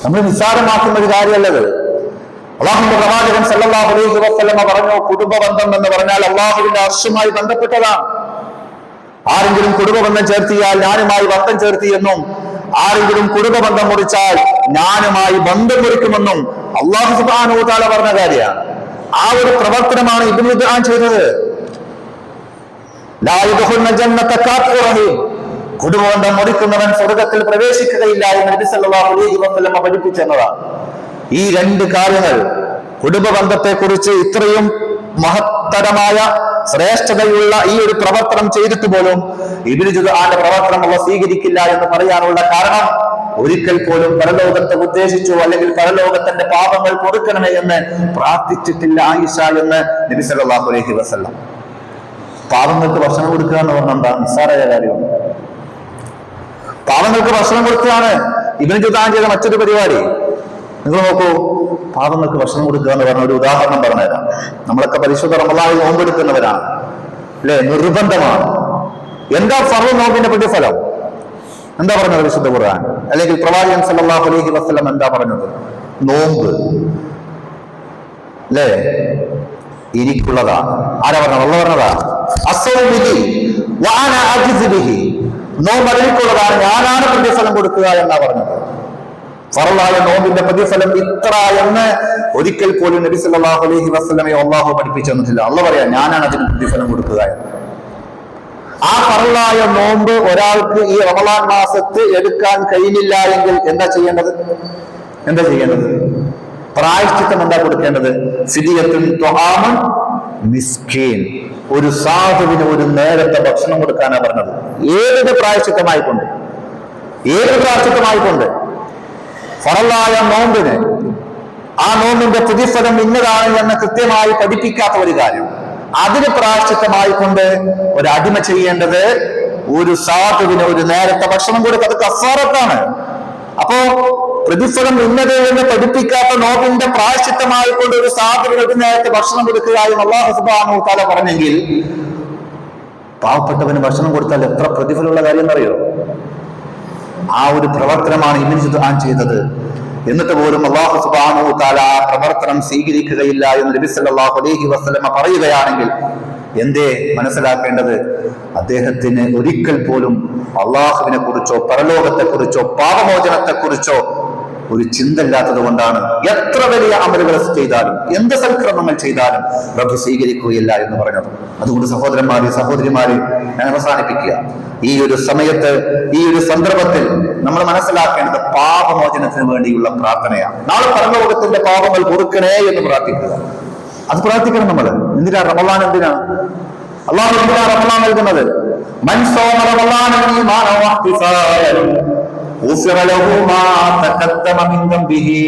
നമ്മൾ നിസ്സാരമാക്കുന്ന ഒരു കാര്യമല്ലത്. അല്ലാഹുവിന്റെ പ്രവാചകൻ സല്ലല്ലാഹു അലൈഹി വസല്ലം പറഞ്ഞു, കുടുംബബന്ധം എന്ന് പറഞ്ഞാൽ അല്ലാഹുവിന്റെ അർശുമായി ബന്ധപ്പെട്ടതാണ്. ആരെങ്കിലും കുടുംബബന്ധം ചേർത്തിയാൽ ഞാനുമായി ബന്ധം ചേർത്തി എന്നും, ആരെങ്കിലും കുടുംബബന്ധം മുറിച്ചാൽ ഞാനുമായി ബന്ധം മുറിക്കുമെന്നും അല്ലാഹു സുബ്ഹാനഹു വ തആല പറഞ്ഞ കാര്യമാണ്. ആ ഒരു പ്രവർത്തനമാണ് ഇബ്നു ജുദ്ആൻ ചെയ്തത്. ലാ യദ്ഖുലുൽ ജന്നത കാഫിർ റഹീം, കുടുംബബന്ധം മുറിക്കുന്നവൻ സ്വർഗത്തിൽ പ്രവേശിക്കുകയില്ല എന്ന് നബി സല്ലല്ലാഹു അലൈഹി വസല്ലം പഠിപ്പിച്ചതാണ്. ഈ രണ്ട് കാര്യങ്ങൾ, കുടുംബബന്ധത്തെ കുറിച്ച് ഇത്രയും മഹത്തരമായ ശ്രേഷ്ഠതയുള്ള ഈ ഒരു പ്രവർത്തനം ചെയ്തിട്ട് പോലും ഇബ്നു ജുദ്ആന്റെ പ്രവർത്തനം അല്ലാഹു സ്വീകരിക്കില്ല എന്ന് പറയാനുള്ള കാരണം, ഒരിക്കൽ പോലും പരലോകത്തെ ഉദ്ദേശിച്ചു അല്ലെങ്കിൽ പരലോകത്തിന്റെ പാപങ്ങൾ കൊടുക്കണമേ എന്ന് പ്രാർത്ഥിച്ചിട്ടില്ല ആയിഷ എന്ന് നബി സല്ലല്ലാഹു അലൈഹി വസല്ലം. പാവങ്ങൾക്ക് ഭക്ഷണം കൊടുക്കുക എന്ന് പറഞ്ഞാൽ എന്താ നിസ്സാരമായ കാര്യമാണ്? പാവങ്ങൾക്ക് ഭക്ഷണം കൊടുക്കുകയാണ് ഇബ്നു ജുദ്ആൻ ചെയ്ത മറ്റൊരു പരിപാടി. നിങ്ങൾ നോക്കൂ, പാവങ്ങൾക്ക് ഭക്ഷണം കൊടുക്കുക എന്ന് പറഞ്ഞ ഒരു ഉദാഹരണം പറഞ്ഞുതരാം. നമ്മളൊക്കെ പരിശുദ്ധ റമളാനിൽ നോമ്പെടുക്കുന്നവരാണ് അല്ലെ? നിർബന്ധമാണ്. എന്താ ഫർള് നോമ്പിന്റെ പ്രതിഫലം? എന്താ പറഞ്ഞത് വിശുദ്ധ ഖുർആൻ? അല്ലെങ്കിൽ പ്രവാചകൻ സല്ലല്ലാഹു അലൈഹി വസല്ലം എന്താ പറഞ്ഞത്? നോമ്പ് അല്ലേ എനിക്കുള്ളതാണ്. ആരാ പറഞ്ഞത്? അല്ലാഹു പറഞ്ഞതാ. നോമ്പ് എനിക്കുള്ളതാണ്, ഞാനാണ് പ്രതിഫലം കൊടുക്കുക എന്നാ പറഞ്ഞത്. ഫർളായ നോമ്പിന്റെ പ്രതിഫലം ഇത്ര എന്ന് ഒരിക്കൽ പോലും നബി സല്ലല്ലാഹു അലൈഹി വസല്ലമയെ അല്ലാഹു പഠിപ്പിച്ചു തന്നിട്ടില്ല. അല്ലാഹു പറയാ ഞാനാണ് അതിന് പ്രതിഫലം കൊടുക്കുക എന്ന്. ആ ഫർളായ നോമ്പ് ഒരാൾക്ക് ഈ റമളാൻ മാസത്ത് എടുക്കാൻ കഴിയില്ല എങ്കിൽ എന്താ ചെയ്യേണ്ടത്? പ്രായശ്ചിത്തം എന്താ കൊടുക്കേണ്ടത്? ഫിദിയത്തുൻ തുആമുൻ മിസ്കീൻ, ഒരു സാധുവിന് ഒരു നേരത്തെ ഭക്ഷണം കൊടുക്കാനാണ് പറഞ്ഞത്. ഏത് പ്രായശ്ചിത്തമായിക്കൊണ്ട് ഫറലായ നോമ്പിന് ആ നോമ്പിന്റെ പ്രതിഫലം ഇന്നതാണ് എന്ന് കൃത്യമായി പഠിപ്പിക്കാത്ത ഒരു കാര്യം, അതിന് പ്രായശ്ചിത്തമായിക്കൊണ്ട് ഒരു അടിമ ചെയ്യേണ്ടത് ഒരു സാധുവിന് ഒരു നേരത്തെ ഭക്ഷണം കൊടുക്കുക. അത് കഫാറത്താണ്. അപ്പോ പ്രതിഫലം ഇന്നത് എന്ന് പഠിപ്പിക്കാത്ത നോമ്പിന്റെ പ്രായശ്ചിത്തമായിക്കൊണ്ട് ഒരു സാധുവിന് ഒരു നേരത്തെ ഭക്ഷണം കൊടുക്കുകയും അല്ലാഹു സുബ്ഹാനഹു തആല പറഞ്ഞെങ്കിൽ, പാവപ്പെട്ടവന് ഭക്ഷണം കൊടുത്താൽ എത്ര പ്രതിഫലമുള്ള കാര്യം എന്നറിയോ? ആ ഒരു പ്രവർത്തനമാണ് ഇബ്നു ജുദ്ആൻ ചെയ്തത്. എന്നിട്ട് പോലും അല്ലാഹു സുബ്ഹാനഹു തആല ആ പ്രവർത്തനം സ്വീകരിക്കുകയില്ല എന്ന് നബി സല്ലല്ലാഹു അലൈഹി വസല്ലമ പറയുകയാണെങ്കിൽ എന്തേ മനസ്സിലാക്കേണ്ടത്? അദ്ദേഹത്തിന് ഒരിക്കൽ പോലും അള്ളാഹുവിനെ കുറിച്ചോ പരലോകത്തെ കുറിച്ചോ പാപമോചനത്തെ കുറിച്ചോ ഒരു ചിന്ത ഇല്ലാത്തത് കൊണ്ടാണ് എത്ര വലിയ അമലുകൾ ചെയ്താലും എന്ത് സൽക്രമങ്ങൾ ചെയ്താലും റബ്ബ് സ്വീകരിക്കുകയില്ല എന്ന് പറഞ്ഞത്. അതുകൊണ്ട് സഹോദരന്മാരെ സഹോദരിമാരെ, ഞാൻ അവസാനിപ്പിക്കുക. ഈ ഒരു സമയത്ത്, ഈ ഒരു സന്ദർഭത്തിൽ നമ്മൾ മനസ്സിലാക്കേണ്ടത് പാപമോചനത്തിന് വേണ്ടിയുള്ള പ്രാർത്ഥനയാണ്. നാളെ പരലോകത്തിന്റെ പാപങ്ങൾ പൊറുക്കണേ എന്ന് പ്രാർത്ഥിക്കുക. അത് പ്രാർത്ഥിക്കണം നമ്മൾ. എന്തിനാ റമളാൻ? എന്തിനാണ് അള്ളാഹു എന്തിനാ റമളാൻ നൽകുന്നത്? മൻ സോമ റമളാന ഈമാനൻ വഹ്തിസാബൻ ഗുഫിറ ലഹു മാ തഖദ്ദമ മിൻ ദംബിഹി.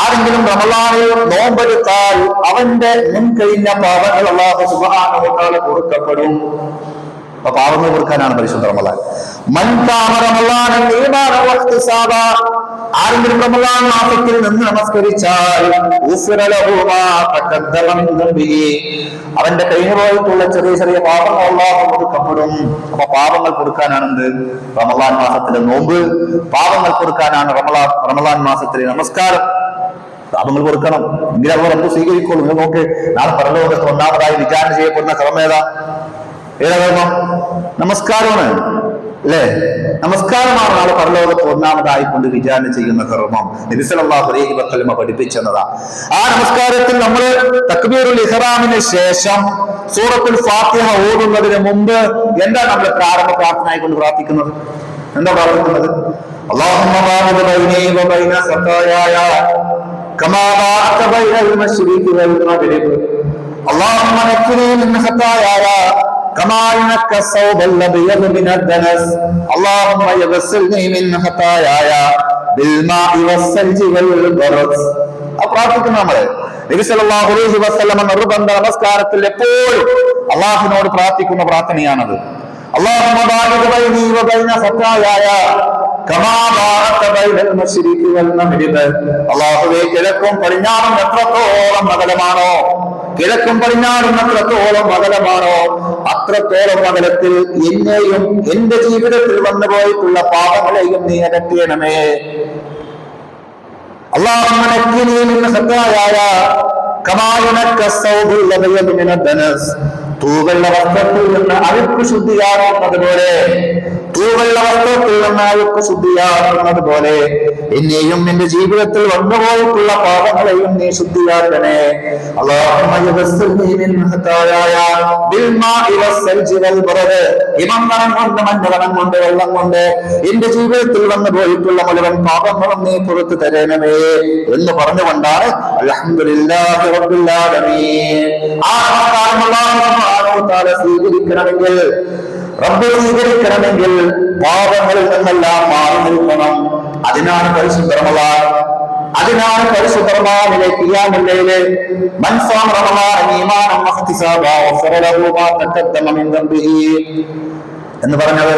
ആരെങ്കിലും റമളാനിൽ നോമ്പെടുത്താൽ അവന്റെ മുൻകഴിഞ്ഞ പാപങ്ങൾ അല്ലാഹു സുബ്ഹാനഹു വ തആല പൊറുക്കപ്പെടും. അപ്പൊ പാപങ്ങൾ പൊറുക്കാനാണ് പരിശുദ്ധ റമളാൻ. മൻ ഖാമ റമളാനൻ ഈമാനൻ വഹ്തിസാബ, ആരെങ്കിലും റമളാൻ മാസത്തിൽ നിന്ന് നമസ്കരിച്ചാൽ ഗുഫിറ ലഹു മാ തഖദ്ദമ മിൻ ദംബിഹി, അവന്റെ കഴിഞ്ഞു പോയിട്ടുള്ള ചെറിയ ചെറിയ പാപങ്ങൾ അല്ലാഹു പൊറുക്കപ്പെടും. അപ്പൊ പാപങ്ങൾ പൊറുക്കാനാണ് എന്ത്? റമളാൻ മാസത്തിലെ നോമ്പ്. പാപങ്ങൾ പൊറുക്കാനാണ് റമളാൻ മാസത്തിലെ നമസ്കാരം. പാപങ്ങൾ പൊറുക്കണം, എങ്കിലും അവർ എന്ത് സ്വീകരിക്കുള്ളൂ. നിങ്ങൾ നോക്ക്, നാളെ പരലോകത്ത് ഒന്നാമതായി വിചാരണ ചെയ്യപ്പെടുന്ന കർമ്മം ഏതാ കർമ്മം? നമസ്കാരമാണ്, അല്ലേ? നമസ്കാരമാണ് നാളെ പരലോകത്ത് ഒന്നാമതായിക്കൊണ്ട് വിചാരണ ചെയ്യുന്ന കർമ്മം. നബി സല്ലല്ലാഹു അലൈഹി വസല്ലമ പഠിപ്പിച്ചതാ. ആ നമസ്കാരത്തിൽ നമ്മൾ തക്ബീറുൽ ഇഹ്റാമിന് ശേഷം സൂറത്തുൽ ഫാത്തിഹ ഓതുന്നതിന് മുമ്പ് എന്താ നമ്മൾ പ്രാരംഭ പ്രാർത്ഥനയായിക്കൊണ്ട് പ്രാർത്ഥിക്കുന്നത്? എന്താ പ്രാർത്ഥിക്കുന്നത്? അല്ലാഹുമ്മ ബാഇദ് ബൈനി വ ബൈന ഖതായായ കമാ ബഅഅത ബൈനൽ മശ്രിഖി വൽ മഗ്രിബ് അല്ലാഹുമ്മ നഖ്നി മിൻ ഖതായായ كما ينقى الثوب الابيض من الدنس اللهم اغسلني من خطاياي بالماء والثلج والبرد. പ്രാർത്ഥിക്കുന്ന നമ്മള് നബി സല്ലല്ലാഹു അലൈഹി വസല്ലമ നിർബന്ധ നമസ്കാരത്തിൽ എപ്പോഴും അള്ളാഹുവിനോട് പ്രാർത്ഥിക്കുന്ന പ്രാർത്ഥനയാണത്. اللهم باعد بيني وبين خطاياي كما باعدت بين المشرق والمغرب. അല്ലാഹുവേ, കിഴക്കും പടിഞ്ഞാറും എത്രത്തോളം അകലമാണോ, കിഴക്കും പടിഞ്ഞാറും എത്രത്തോളം അകലമാണോ അത്രത്തോളം അകലത്തിൽ എന്നെയും എന്റെ ജീവിതത്തിൽ വന്നു പോയിട്ടുള്ള പാപങ്ങളെയും നീ അകറ്റണമേ. അല്ലാഹുമ്മ നഖ്നി മിൻ ഖതായായ കമാ യുനഖ്ക അസ്സൗബുൽ അബയദു മിന ദനസ്. തൂവെള്ള വസ്ത്രത്തിൽ നിന്ന് അഴുക്ക് ശുദ്ധിയാകുന്നത് പോലെ എന്നെയും എന്റെ ജീവിതത്തിൽ വന്നുപോയിട്ടുള്ള പാപങ്ങളെയും നീ ശുദ്ധിയാക്കണേ. ഹിമം കൊണ്ട് മഞ്ഞവണം കൊണ്ട് വെള്ളം കൊണ്ട് എന്റെ ജീവിതത്തിൽ വന്നുപോയിട്ടുള്ള മുഴുവൻ പാപങ്ങളും നീ പുറത്തു തരണമേ എന്ന് പറഞ്ഞുകൊണ്ടാണ് അൽഹംദുലില്ലാഹി റബ്ബിൽ ആലമീൻ. ആ സ്വീകരിക്കണമെങ്കിൽ, റബ്ബ് സ്വീകരിക്കണമെങ്കിൽ പാപങ്ങളിൽ നിന്നെല്ലാം മാറി നിൽക്കണം. അതിനാണ് പരിശുദ്ധ റമളാൻ. അതിനാണ് പരിശുദ്ധ റമളാനിലെ ഖിയാമുൽ ലൈൽ. മൻ സാമ റമളാന ഈമാനൻ വഹ്തിസാബ ഗഫറ ലഹു മാ തഖദ്ദമ മിൻ ദംബിഹി എന്ന് പറഞ്ഞത്.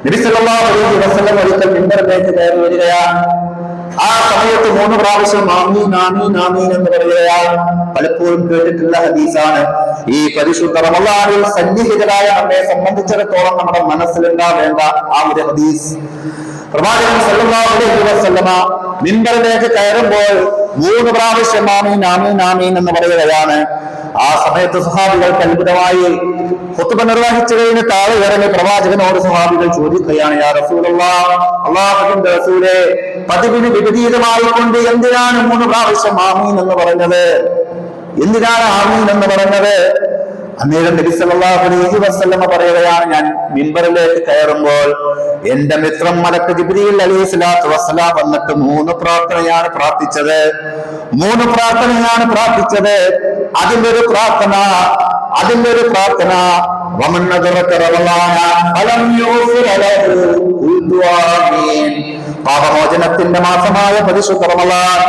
നബി സല്ലല്ലാഹു അലൈഹി വസല്ലം ഒരിക്കൽ മിമ്പറിലേക്ക് കയറി വരികയാണ്. ആ സമയത്ത് 3 പ്രാവശ്യം ആമീൻ ആമീൻ ആമീൻ എന്ന് പറയുകയാണ്. പലപ്പോഴും കേട്ടിട്ടുള്ള ഹദീസാണ്. ഈ പരിശുദ്ധ റമളാനിൽ സന്നിഹിതരായ നമ്മെ സംബന്ധിച്ചിടത്തോളം നമ്മുടെ മനസ്സിലുണ്ടാവേണ്ട ആ ഒരു ഹദീസ്. പ്രവാചകൻ സല്ലല്ലാഹു അലൈഹി വസല്ലമ മിമ്പറിലേക്ക് കയറുമ്പോൾ 3 പ്രാവശ്യം ആമീൻ ആമീൻ ആമീൻ എന്ന് പറയുകയാണ്. ആ സമയത്ത് സ്വഹാബികൾക്ക് അത്ഭുതമായി. ഖുത്ബ നിർവഹിച്ചു കഴിഞ്ഞ് താഴെ ഇറങ്ങി പ്രവാചകനോട് സ്വഹാബികൾ ചോദിക്കുകയാണ്, യാ റസൂലല്ലാഹ്, അല്ലാഹുവിന്റെ റസൂലേ, പതിവിന് വിപരീതമായി കൊണ്ട് എന്തിനാണ് 3 പ്രാവശ്യം ആമീൻ എന്ന് പറഞ്ഞത്? എന്തിനാണ് ആമീൻ എന്ന് പറഞ്ഞത്? അന്നേരം നബി സല്ലല്ലാഹു അലൈഹി വസല്ലമ പറയുകയാണ്, ഞാൻ മിമ്പറിലേക്ക് കയറുമ്പോൾ എന്റെ മിത്രം മലക്ക് ജിബ്രീൽ അലൈഹി സ്വലാത്തു വസ്സലാം വന്നിട്ട് 3 പ്രാർത്ഥനയാണ് പ്രാർത്ഥിച്ചത്. അതിന്റെ ഒരു പ്രാർത്ഥന വമൻ നദറക റമളാന ഫലം യൂഫിർ ലഹു ഖുൽതു ആമീൻ. പാപമോചനത്തിന്റെ മാസമായ പരിശുദ്ധ റമളാൻ,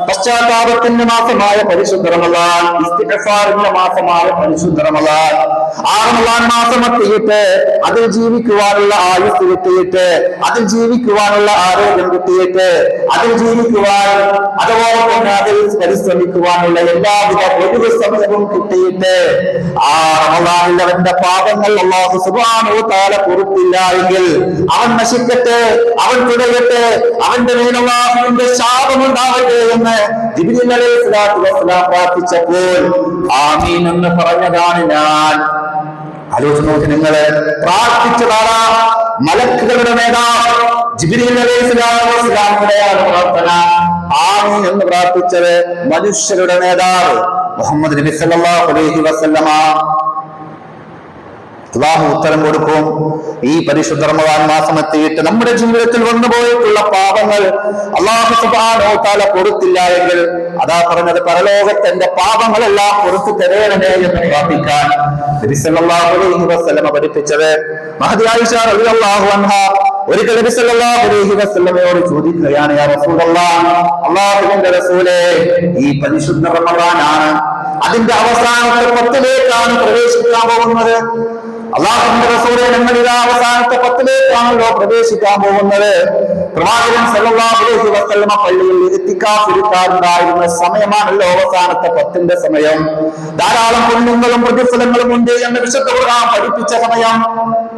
പശ്ചാത്താപത്തിന്റെ മാസമായ പരിശുദ്ധ റമളാൻ, ഇസ്തിഗ്ഫാറിന്റെ മാസമായ പരിശുദ്ധ റമളാൻ, ആ റമളാൻ മാസം എത്തിയിട്ട് അതിൽ ജീവിക്കുവാനുള്ള ആയുസ് കിട്ടിയിട്ട്, അതിൽ ജീവിക്കുവാനുള്ള ആരോഗ്യം കിട്ടിയിട്ട്, അതിൽ ജീവിക്കുവാൻ അതുപോലെ തന്നെ അതിൽ പരിശ്രമിക്കുവാനുള്ള എല്ലാവിധ ഒഴിവ് സമയവും കിട്ടിയിട്ട് ആ റമളാനിൽ അവന്റെ പാപങ്ങൾ അല്ലാഹു സുബ്ഹാനഹു വ തആല പൊറുത്തില്ല എങ്കിൽ അവൻ നശിക്കട്ടെ, അവൻ തുടയട്ടെ, അവന്റെ മേൽ അല്ലാഹുവിന്റെ ശാപം ഉണ്ടാവട്ടെ എന്ന് ജിബ്രീൽ അലൈഹി സ്വലാത്തു വസ്സലാം പ്രാർത്ഥിച്ചപ്പോൾ ആമീൻ എന്ന് പറഞ്ഞതാണ് ഞാൻ. ആലോചിച്ച് നോക്കി, നിങ്ങള് പ്രാർത്ഥിച്ചതാണ് മലക്കുകളുടെ നേതാവ് ജിബ്രീൽ അലൈഹി സ്വലാത്തു വസ്സലാമിന്റെയാണ് പ്രാർത്ഥന. ആമീൻ എന്ന് പ്രാർത്ഥിച്ചത് മനുഷ്യരുടെ നേതാവ് മുഹമ്മദ് നബി സല്ലല്ലാഹു അലൈഹി വസല്ലമ. അല്ലാഹു ഉത്തരം കൊടുക്കും. ഈ പരിശുദ്ധ റമളാൻ മാസം എത്തിയിട്ട് നമ്മുടെ ജീവിതത്തിൽ വന്നുപോയിട്ടുള്ള പാപങ്ങൾ അല്ലാഹു സുബ്ഹാനഹു വ തആല പൊറുത്തില്ല എങ്കിൽ അതാ പറഞ്ഞത് പരലോകത്ത് എന്റെ പാപങ്ങളെല്ലാം പൊറുത്തു തരണമേ എന്ന് പ്രാർത്ഥിക്കാൻ നബി സല്ലല്ലാഹു അലൈഹി വസല്ലമ പഠിപ്പിച്ചത്. മഹദി ആയിഷ റളിയല്ലാഹു അൻഹ ഒരിക്കൽ നബി സല്ലല്ലാഹു അലൈഹി വസല്ലമയോട് ചോദിക്കുകയാണ്, യാ റസൂലല്ലാഹ്, അല്ലാഹുവിന്റെ റസൂലേ, ഈ പരിശുദ്ധ റമളാനാണ്, അതിന്റെ അവസാനത്തെ 10ലേക്കാണ് പ്രവേശിക്കാൻ പോകുന്നത്. അല്ലാഹുവിന്റെ റസൂലേ, ഞങ്ങൾ ഇതാ അവസാനത്തെ 10ലേക്കാണല്ലോ പ്രവേശിക്കാൻ പോകുന്നത്. പ്രവാചകൻ സല്ലല്ലാഹു അലൈഹി വസല്ലമ പള്ളിയിൽ ഇത്തികാഫ് ഇരിക്കാറുണ്ടായിരുന്ന സമയമാണല്ലോ അവസാനത്തെ 10ന്റെ സമയം. ധാരാളം പുണ്യങ്ങളും പ്രതിഫലങ്ങളും ഉണ്ട് എന്ന് വിശുദ്ധ ഖുർആൻ പഠിപ്പിച്ച സമയം.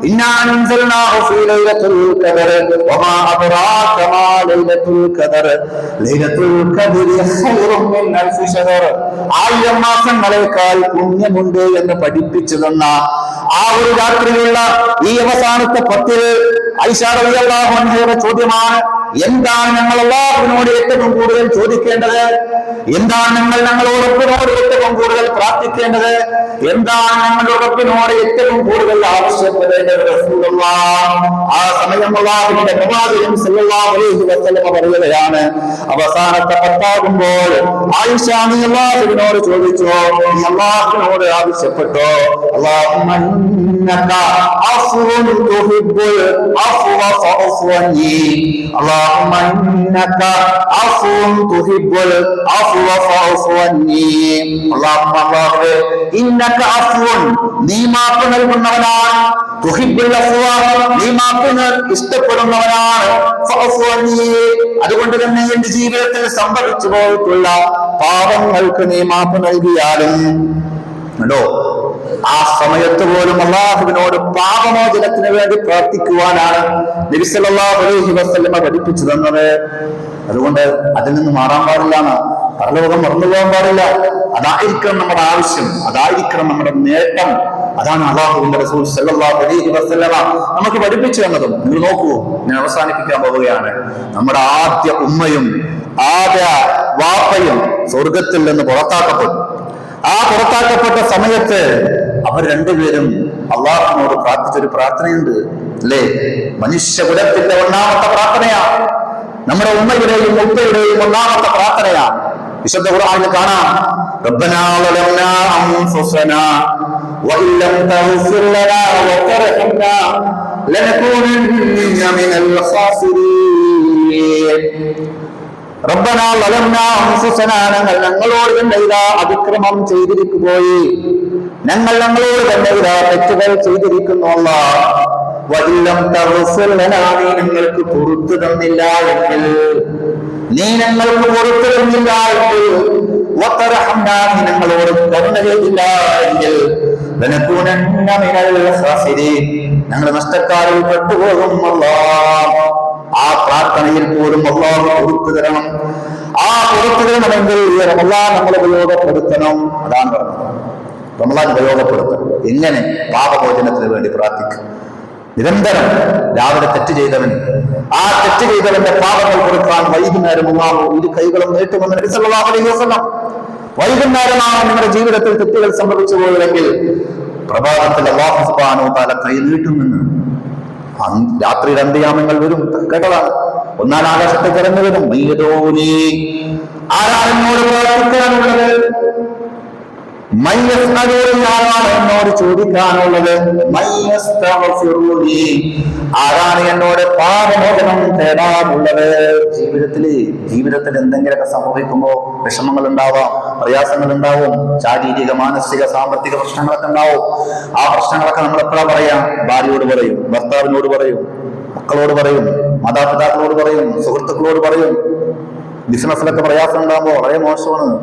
ഇന്നാ അൻസൽനാഹു ഫീ ലൈലത്തുൽ ഖദർ വമാ അദ്റാക മാ ലൈലത്തുൽ ഖദർ ലൈലത്തുൽ ഖദരി ഖൈറും മിൻ അൽഫി ശഹർ. 1000 മാസങ്ങളേക്കാൾ പുണ്യമുണ്ട് എന്ന് പഠിപ്പിച്ചു തന്ന ആ ഒരു രാത്രിയിലുള്ള ഈ അവസാനത്തെ 10 ആയിഷ റളിയല്ലാഹു അൻഹയുടെ ചോദ്യമാണ്, എന്താണ് ഞങ്ങൾ അല്ലാഹുവിനോട് ഏറ്റവും കൂടുതൽ ചോദിക്കേണ്ടത്? എന്താണ് ഞങ്ങളോട് റബ്ബിനോട് ഏറ്റവും കൂടുതൽ പ്രാർത്ഥിക്കേണ്ടത്? എന്താണ് ഞങ്ങളുടെ റബ്ബിനോട് ഏറ്റവും കൂടുതൽ ആവശ്യപ്പെടേണ്ടത്? റസൂലുള്ളാഹ് ആ സമയം അല്ലാഹുവിന്റെ പ്രവാചകൻ സല്ലല്ലാഹു അലൈഹി വസല്ലം പറയുകയാണ്, അവസാനത്തെ 10 ആകുമ്പോൾ ആയിഷ നീ അല്ലാഹുവിനോട് ചോദിച്ചോ, നീ അല്ലാഹുവിനോട് ആവശ്യപ്പെട്ടോ, അല്ലാഹുമ്മ ഇന്നക അഫ്വുൻ തുഹിബ്ബുൽ അഫ്വ ഫഅഫു അന്നി, അല്ലാഹുമ്മ ഇന്നക അഫ്വുൻ തുഹിബ്ബുൽ അഫ്വ ഫഅഫു അന്നി. അല്ലാഹുവേ, ഇന്നക അഫ്വുൻ, നീ മാപ്പ് നൽകുന്നവനാണ്, തുഹിബ്ബുൽ അഫ്വ, നീ മാപ്പ് ഇഷ്ടപ്പെടുന്നവനാണ്, ഫഅഫു അന്നി, അതുകൊണ്ട് തന്നെ എന്റെ ജീവിതത്തിൽ സംഭവിച്ചു പോയിട്ടുള്ള പാപങ്ങൾക്ക് നീ മാപ്പ് നൽകിയാലും ോ ആ സമയത്ത് പോലും അല്ലാഹുവിനോട് പാപമോചനത്തിന് വേണ്ടി പ്രാർത്ഥിക്കുവാനാണ് നബി സല്ലല്ലാഹു അലൈഹി വസല്ലമ പഠിപ്പിച്ചു തന്നത്. അതുകൊണ്ട് അതിൽ നിന്ന് മാറാൻ പാടില്ല, പരലോകം മറന്നുപോകാൻ പാടില്ല. അതായിരിക്കണം നമ്മുടെ ആവശ്യം, അതായിരിക്കണം നമ്മുടെ നേട്ടം. അതാണ് അല്ലാഹുവിന്റെ റസൂൽ സല്ലല്ലാഹു അലൈഹി വസല്ലമ നമുക്ക് പഠിപ്പിച്ചു തന്നതും. നിങ്ങൾ നോക്കൂ, ഞാൻ അവസാനിപ്പിക്കാൻ പോവുകയാണ്. നമ്മുടെ ആദ്യ ഉമ്മയും ആദ്യ വാപ്പയും സ്വർഗത്തിൽ നിന്ന് പുറത്താക്കപ്പെട്ടു. ആ പുറത്താക്കപ്പെട്ട സമയത്ത് അവർ രണ്ടുപേരും അള്ളാഹുവിനോട് പ്രാർത്ഥിച്ചൊരു പ്രാർത്ഥനയുണ്ട്, അല്ലേ? മനുഷ്യകുലത്തിന്റെ ഒന്നാമത്തെ പ്രാർത്ഥനയാണ്, നമ്മുടെ ഉമ്മയുടെയും ഉപ്പയുടെയും ഒന്നാമത്തെ പ്രാർത്ഥനയാണ്. വിശുദ്ധ ഖുർആനിൽ കാണാം, റബ്ബനാ ളലംനാ അൻഫുസനാ വഇൻ ലം തഗ്ഫിർ ലനാ വതർഹംനാ ലനകൂനന്ന മിനൽ ഖാസിരീൻ. റബ്ബനാ ളലംനാ അൻഫുസനാ, ഞങ്ങളോട് തന്നെ ഇതാ അതിക്രമം ചെയ്തിരിക്കുകയായി, ഞങ്ങളോട് തന്നെ ഇതാ തെറ്റുകൾ ചെയ്തിരിക്കുന്നു. അല്ലാഹ് വഇൻ ലം തഗ്ഫിർ ലനാ, നീ ഞങ്ങൾക്ക് പുറത്തു തന്നില്ല എങ്കിൽ, നീ ഞങ്ങൾക്ക് പുറത്തു തന്നില്ല എങ്കിൽ, വതർഹംനാ, നീ ഞങ്ങളോട് കരുണ ചെയ്തില്ല എങ്കിൽ, ലനകൂനന്ന മിനൽ ഖാസിരീൻ, ഞങ്ങൾ നഷ്ടക്കാരിൽ പെട്ടുപോകും. അല്ലാഹ് ആ പ്രാർത്ഥനയിൽ പോലും അല്ലാഹു പുറത്തു തരണം. ആ പുറത്തു തരണമെങ്കിൽ ഈ റമളാൻ നമ്മൾ ഉപയോഗപ്പെടുത്തണം. അതാണ് പറഞ്ഞത്, റമളാൻ ഉപയോഗപ്പെടുത്തണം. എങ്ങനെ? പാപമോചനത്തിന് വേണ്ടി പ്രാർത്ഥിക്കും. നിരന്തരം രാവിലെ തെറ്റ് ചെയ്തവൻ, ആ തെറ്റ് ചെയ്തവന്റെ പാപങ്ങൾ കൊടുക്കാൻ വൈകുന്നേരം അല്ലാഹു ഇരു കൈകളും നീട്ടുമെന്ന് നബി സല്ലല്ലാഹു അലൈഹി വസല്ലം. വൈകുന്നേരമാണ് നിങ്ങളുടെ ജീവിതത്തിൽ തെറ്റുകൾ സംഭവിച്ചു പോയതെങ്കിൽ പ്രഭാതത്തിൽ അല്ലാഹു സുബ്ഹാനഹു വ തആല കൈ നീട്ടുമെന്ന്. രാത്രി അന്ത്യയാമങ്ങൾ വരും, കേട്ടതാണ്. ഒന്നാം ആകാശത്തേക്ക് ഇറങ്ങി വരും. മയ്യദൂനി, ആരാണ് എന്നോട് പ്രാർത്ഥിക്കാനുള്ളത്? ആരാണ് എന്നോട് ചോദിക്കാനുള്ളത്? ആരാണ് എന്നോട് പാപമോചനം തേടാനുള്ളത്? ജീവിതത്തിൽ എന്തെങ്കിലുമൊക്കെ സംഭവിക്കുമ്പോ വിഷമങ്ങൾ ഉണ്ടാവാം, പ്രയാസങ്ങൾ ഉണ്ടാവും, ശാരീരിക മാനസിക സാമ്പത്തിക പ്രശ്നങ്ങളൊക്കെ ഉണ്ടാവും. ആ പ്രശ്നങ്ങളൊക്കെ നമ്മൾ എപ്പോഴാ പറയാം? ഭാര്യയോട് പറയും, ഭർത്താവിനോട് പറയും, മക്കളോട് പറയും, മാതാപിതാക്കളോട് പറയും, സുഹൃത്തുക്കളോട് പറയും. ബിസിനസ്സിലൊക്കെ പ്രയാസം ഉണ്ടാകുമ്പോ വളരെ മോശമാണ്,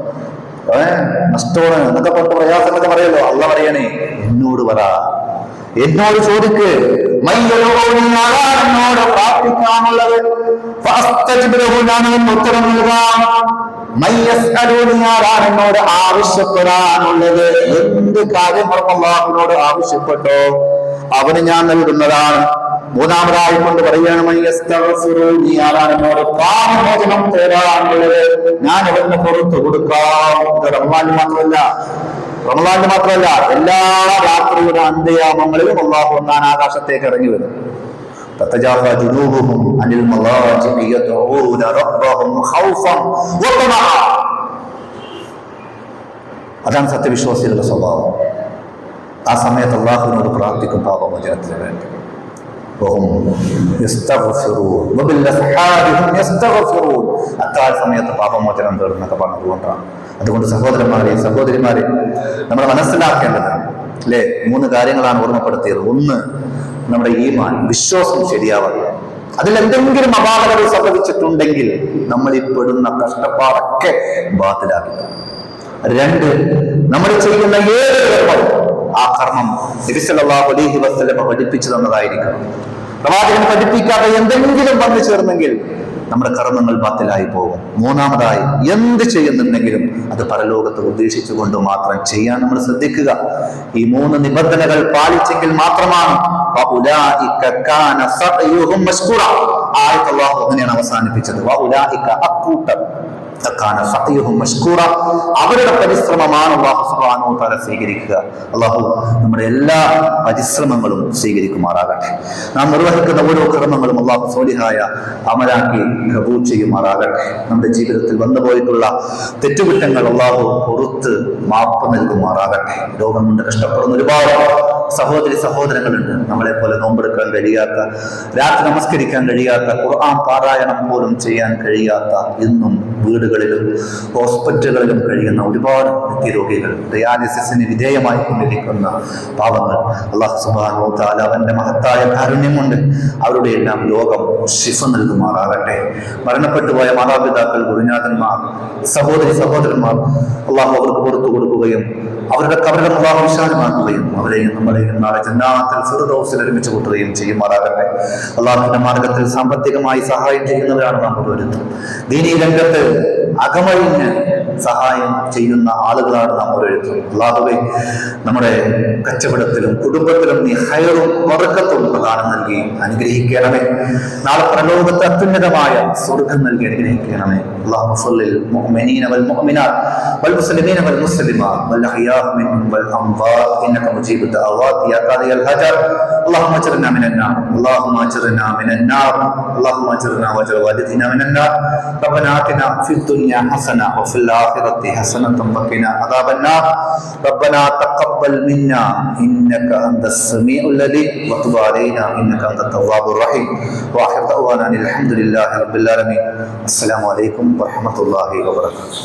നഷ്ടമാണ് എന്നൊക്കെ പറഞ്ഞ പ്രയാസങ്ങളൊക്കെ പറയല്ലോ. അല്ല പറയണേ, എന്നോട് പറ, എന്നോട് ചോദിക്ക്. എന്നോട് പ്രാർത്ഥിക്കാനുള്ളത് ഉത്തരം നൽകാം. എന്നോട് ആവശ്യപ്പെടാനുള്ളത്, എന്ത് കാര്യങ്ങളും അല്ലാഹുവിനോട് ആവശ്യപ്പെട്ടോ അവന് ഞാൻ നൽകുന്നതാണ്. മൂന്നാമതായി കൊണ്ട് പറയുകയാണ്, ആരാണ് എന്നോട് പാപമോചനം തേടാനുള്ളത്, ഞാൻ അവന് പുറത്തു കൊടുക്കാം. റമളാനിൽ മാത്രമല്ല എല്ലാ രാത്രിയുടെ അന്ത്യയാമങ്ങളിലും അല്ലാഹു ഒന്നാം ആകാശത്തേക്ക് ഇറങ്ങി വരും. അതാണ് സത്യവിശ്വാസികളുടെ സ്വഭാവം. ആ സമയത്ത് അല്ലാഹുവിനോട് പ്രാർത്ഥിക്കും പാപമോചനത്തിന് വേണ്ടി. അത്താഴ സമയത്ത് പാപമോചനം തേടുന്നൊക്കെ പറഞ്ഞതുകൊണ്ടാണ്. അതുകൊണ്ട് സഹോദരിമാരെ നമ്മൾ മനസ്സിലാക്കേണ്ടതാണ്, അല്ലെ? 3 കാര്യങ്ങളാണ് ഓർമ്മപ്പെടുത്തിയത്. ഒന്ന്, നമ്മുടെ ഈമാൻ, വിശ്വാസം ശരിയാവുക. അതിലെന്തെങ്കിലും അപാകതകൾ സംഭവിച്ചിട്ടുണ്ടെങ്കിൽ നമ്മൾ ഈ പെടുന്ന കഷ്ടപ്പാടൊക്കെ ബാത്തിലാക്കി. 2, നമ്മൾ ചെയ്യുന്ന ഏത് കർമ്മം, ആ കർമ്മം നബി സല്ലല്ലാഹു അലൈഹി വസല്ലം പഠിപ്പിച്ചു തന്നതായിരിക്കണം. പ്രവാചകൻ പഠിപ്പിക്കാതെ എന്തെങ്കിലും വന്നു ചേർന്നെങ്കിൽ നമ്മുടെ കർമ്മങ്ങൾ ബാത്തിലായി പോകും. മൂന്നാമതായി, എന്ത് ചെയ്യുന്നുണ്ടെങ്കിലും അത് പരലോകത്ത് ഉദ്ദേശിച്ചുകൊണ്ട് മാത്രം ചെയ്യാൻ നമ്മൾ ശ്രദ്ധിക്കുക. ഈ 3 നിബന്ധനകൾ പാലിച്ചെങ്കിൽ മാത്രമാണ് ആയത്ത് അല്ലാഹു അങ്ങനെയാണ് അവസാനിപ്പിച്ചത്. അക്കൂട്ടർ അവരുടെ പരിശ്രമമാണ് അല്ലാഹു സുബ്ഹാനഹു വ തആല സ്വീകരിക്കുക. അല്ലാഹു നമ്മുടെ എല്ലാ പരിശ്രമങ്ങളും സ്വീകരിക്കുമാറാകട്ടെ. നാം നിർവഹിക്കുന്ന ഓരോ കർമ്മങ്ങളും അല്ലാഹു സ്വലിഹായ അമലാക്കി കബൂൽ ചെയ്യുമാറാകട്ടെ. നമ്മുടെ ജീവിതത്തിൽ വന്നുപോയിട്ടുള്ള തെറ്റുകുറ്റങ്ങൾ അല്ലാഹു പുറത്ത് മാപ്പ് നൽകുമാറാകട്ടെ. രോഗം കൊണ്ട് കഷ്ടപ്പെടുന്ന ഒരുപാട് സഹോദരങ്ങളുണ്ട്. നമ്മളെ പോലെ നോമ്പെടുക്കാൻ കഴിയാത്ത, രാത്രി നമസ്കരിക്കാൻ കഴിയാത്ത, ഖുർആൻ പാരായണം പോലും ചെയ്യാൻ കഴിയാത്ത, ഇന്നും വീടുകളിലും ഹോസ്പിറ്റലുകളിലും കഴിയുന്ന ഒരുപാട് നിത്യരോഗികൾ, ഡയാലിസിസിന് വിധേയമായി കൊണ്ടിരിക്കുന്ന പാവങ്ങൾ. അല്ലാഹു സുബ്ഹാനഹു വ തആല അവന്റെ മഹത്തായ കാരുണ്യം കൊണ്ട് അവരുടെ എല്ലാം രോഗം ശിഫ നൽകുമാറാകട്ടെ. മരണപ്പെട്ടു പോയ മാതാപിതാക്കൾ, ഗുരുനാഥന്മാർ, സഹോദരന്മാർ അല്ലാഹു അവർക്ക് പുറത്തു കൊടുക്കുകയും അവരുടെ കബറിടം അല്ലാഹു വിശാലമാക്കുകയും അവരെയും നമ്മളെയും നാളെ ജന്നാത്തുൽ ഫിർദൗസിൽ ഒരുമിച്ച് കൂട്ടുകയും ചെയ്യുമാറാകട്ടെ. അല്ലാഹുവിന്റെ മാർഗത്തിൽ സാമ്പത്തികമായി സഹായം ചെയ്യുന്നവരാണ് നാം ഓരോരുത്തരും. ദീനീ രംഗത്ത് അകമഴിഞ്ഞ് സഹായം ചെയ്യുന്ന ആളുകളാണ് നാം ഓരോരുത്തരും. അല്ലാഹുവേ, നമ്മുടെ കച്ചവടത്തിലും കുടുംബത്തിലും നീ ഹൈറും ബറക്കത്തും പ്രദാനം നൽകി അനുഗ്രഹിക്കണമേ. നാളെ പ്രലോകത്ത് അത്യുന്നതമായ സ്വർഗം നൽകി അനുഗ്രഹിക്കണമേ. അല്ലാഹുമ്മ സ്വല്ലി മുഅ്മിനീന വൽ മുഅ്മിനാത്ത് വൽ മുസ്ലിമീന വൽ മുസ്ലിമാത്ത് വൽ അഹ്യാ മിൻഹും വൽ അംവാത് ഇന്നക മുജീബു ദഅവാത് യാ ഖാദിയൽ ഹജർ. اللهم اجرنا من النار، اللهم اجرنا من النار، اللهم اجرنا واجر والدينا من النار. ربنا آتنا في الدنيا حسنة وفي الآخرة حسنة وقنا عذاب النار. ربنا تقبل منا إنك أنت السميع العليم وتب علينا إنك أنت التواب الرحيم. وآخر دعوانا الحمد لله رب العالمين. السلام عليكم ورحمة الله وبركاته.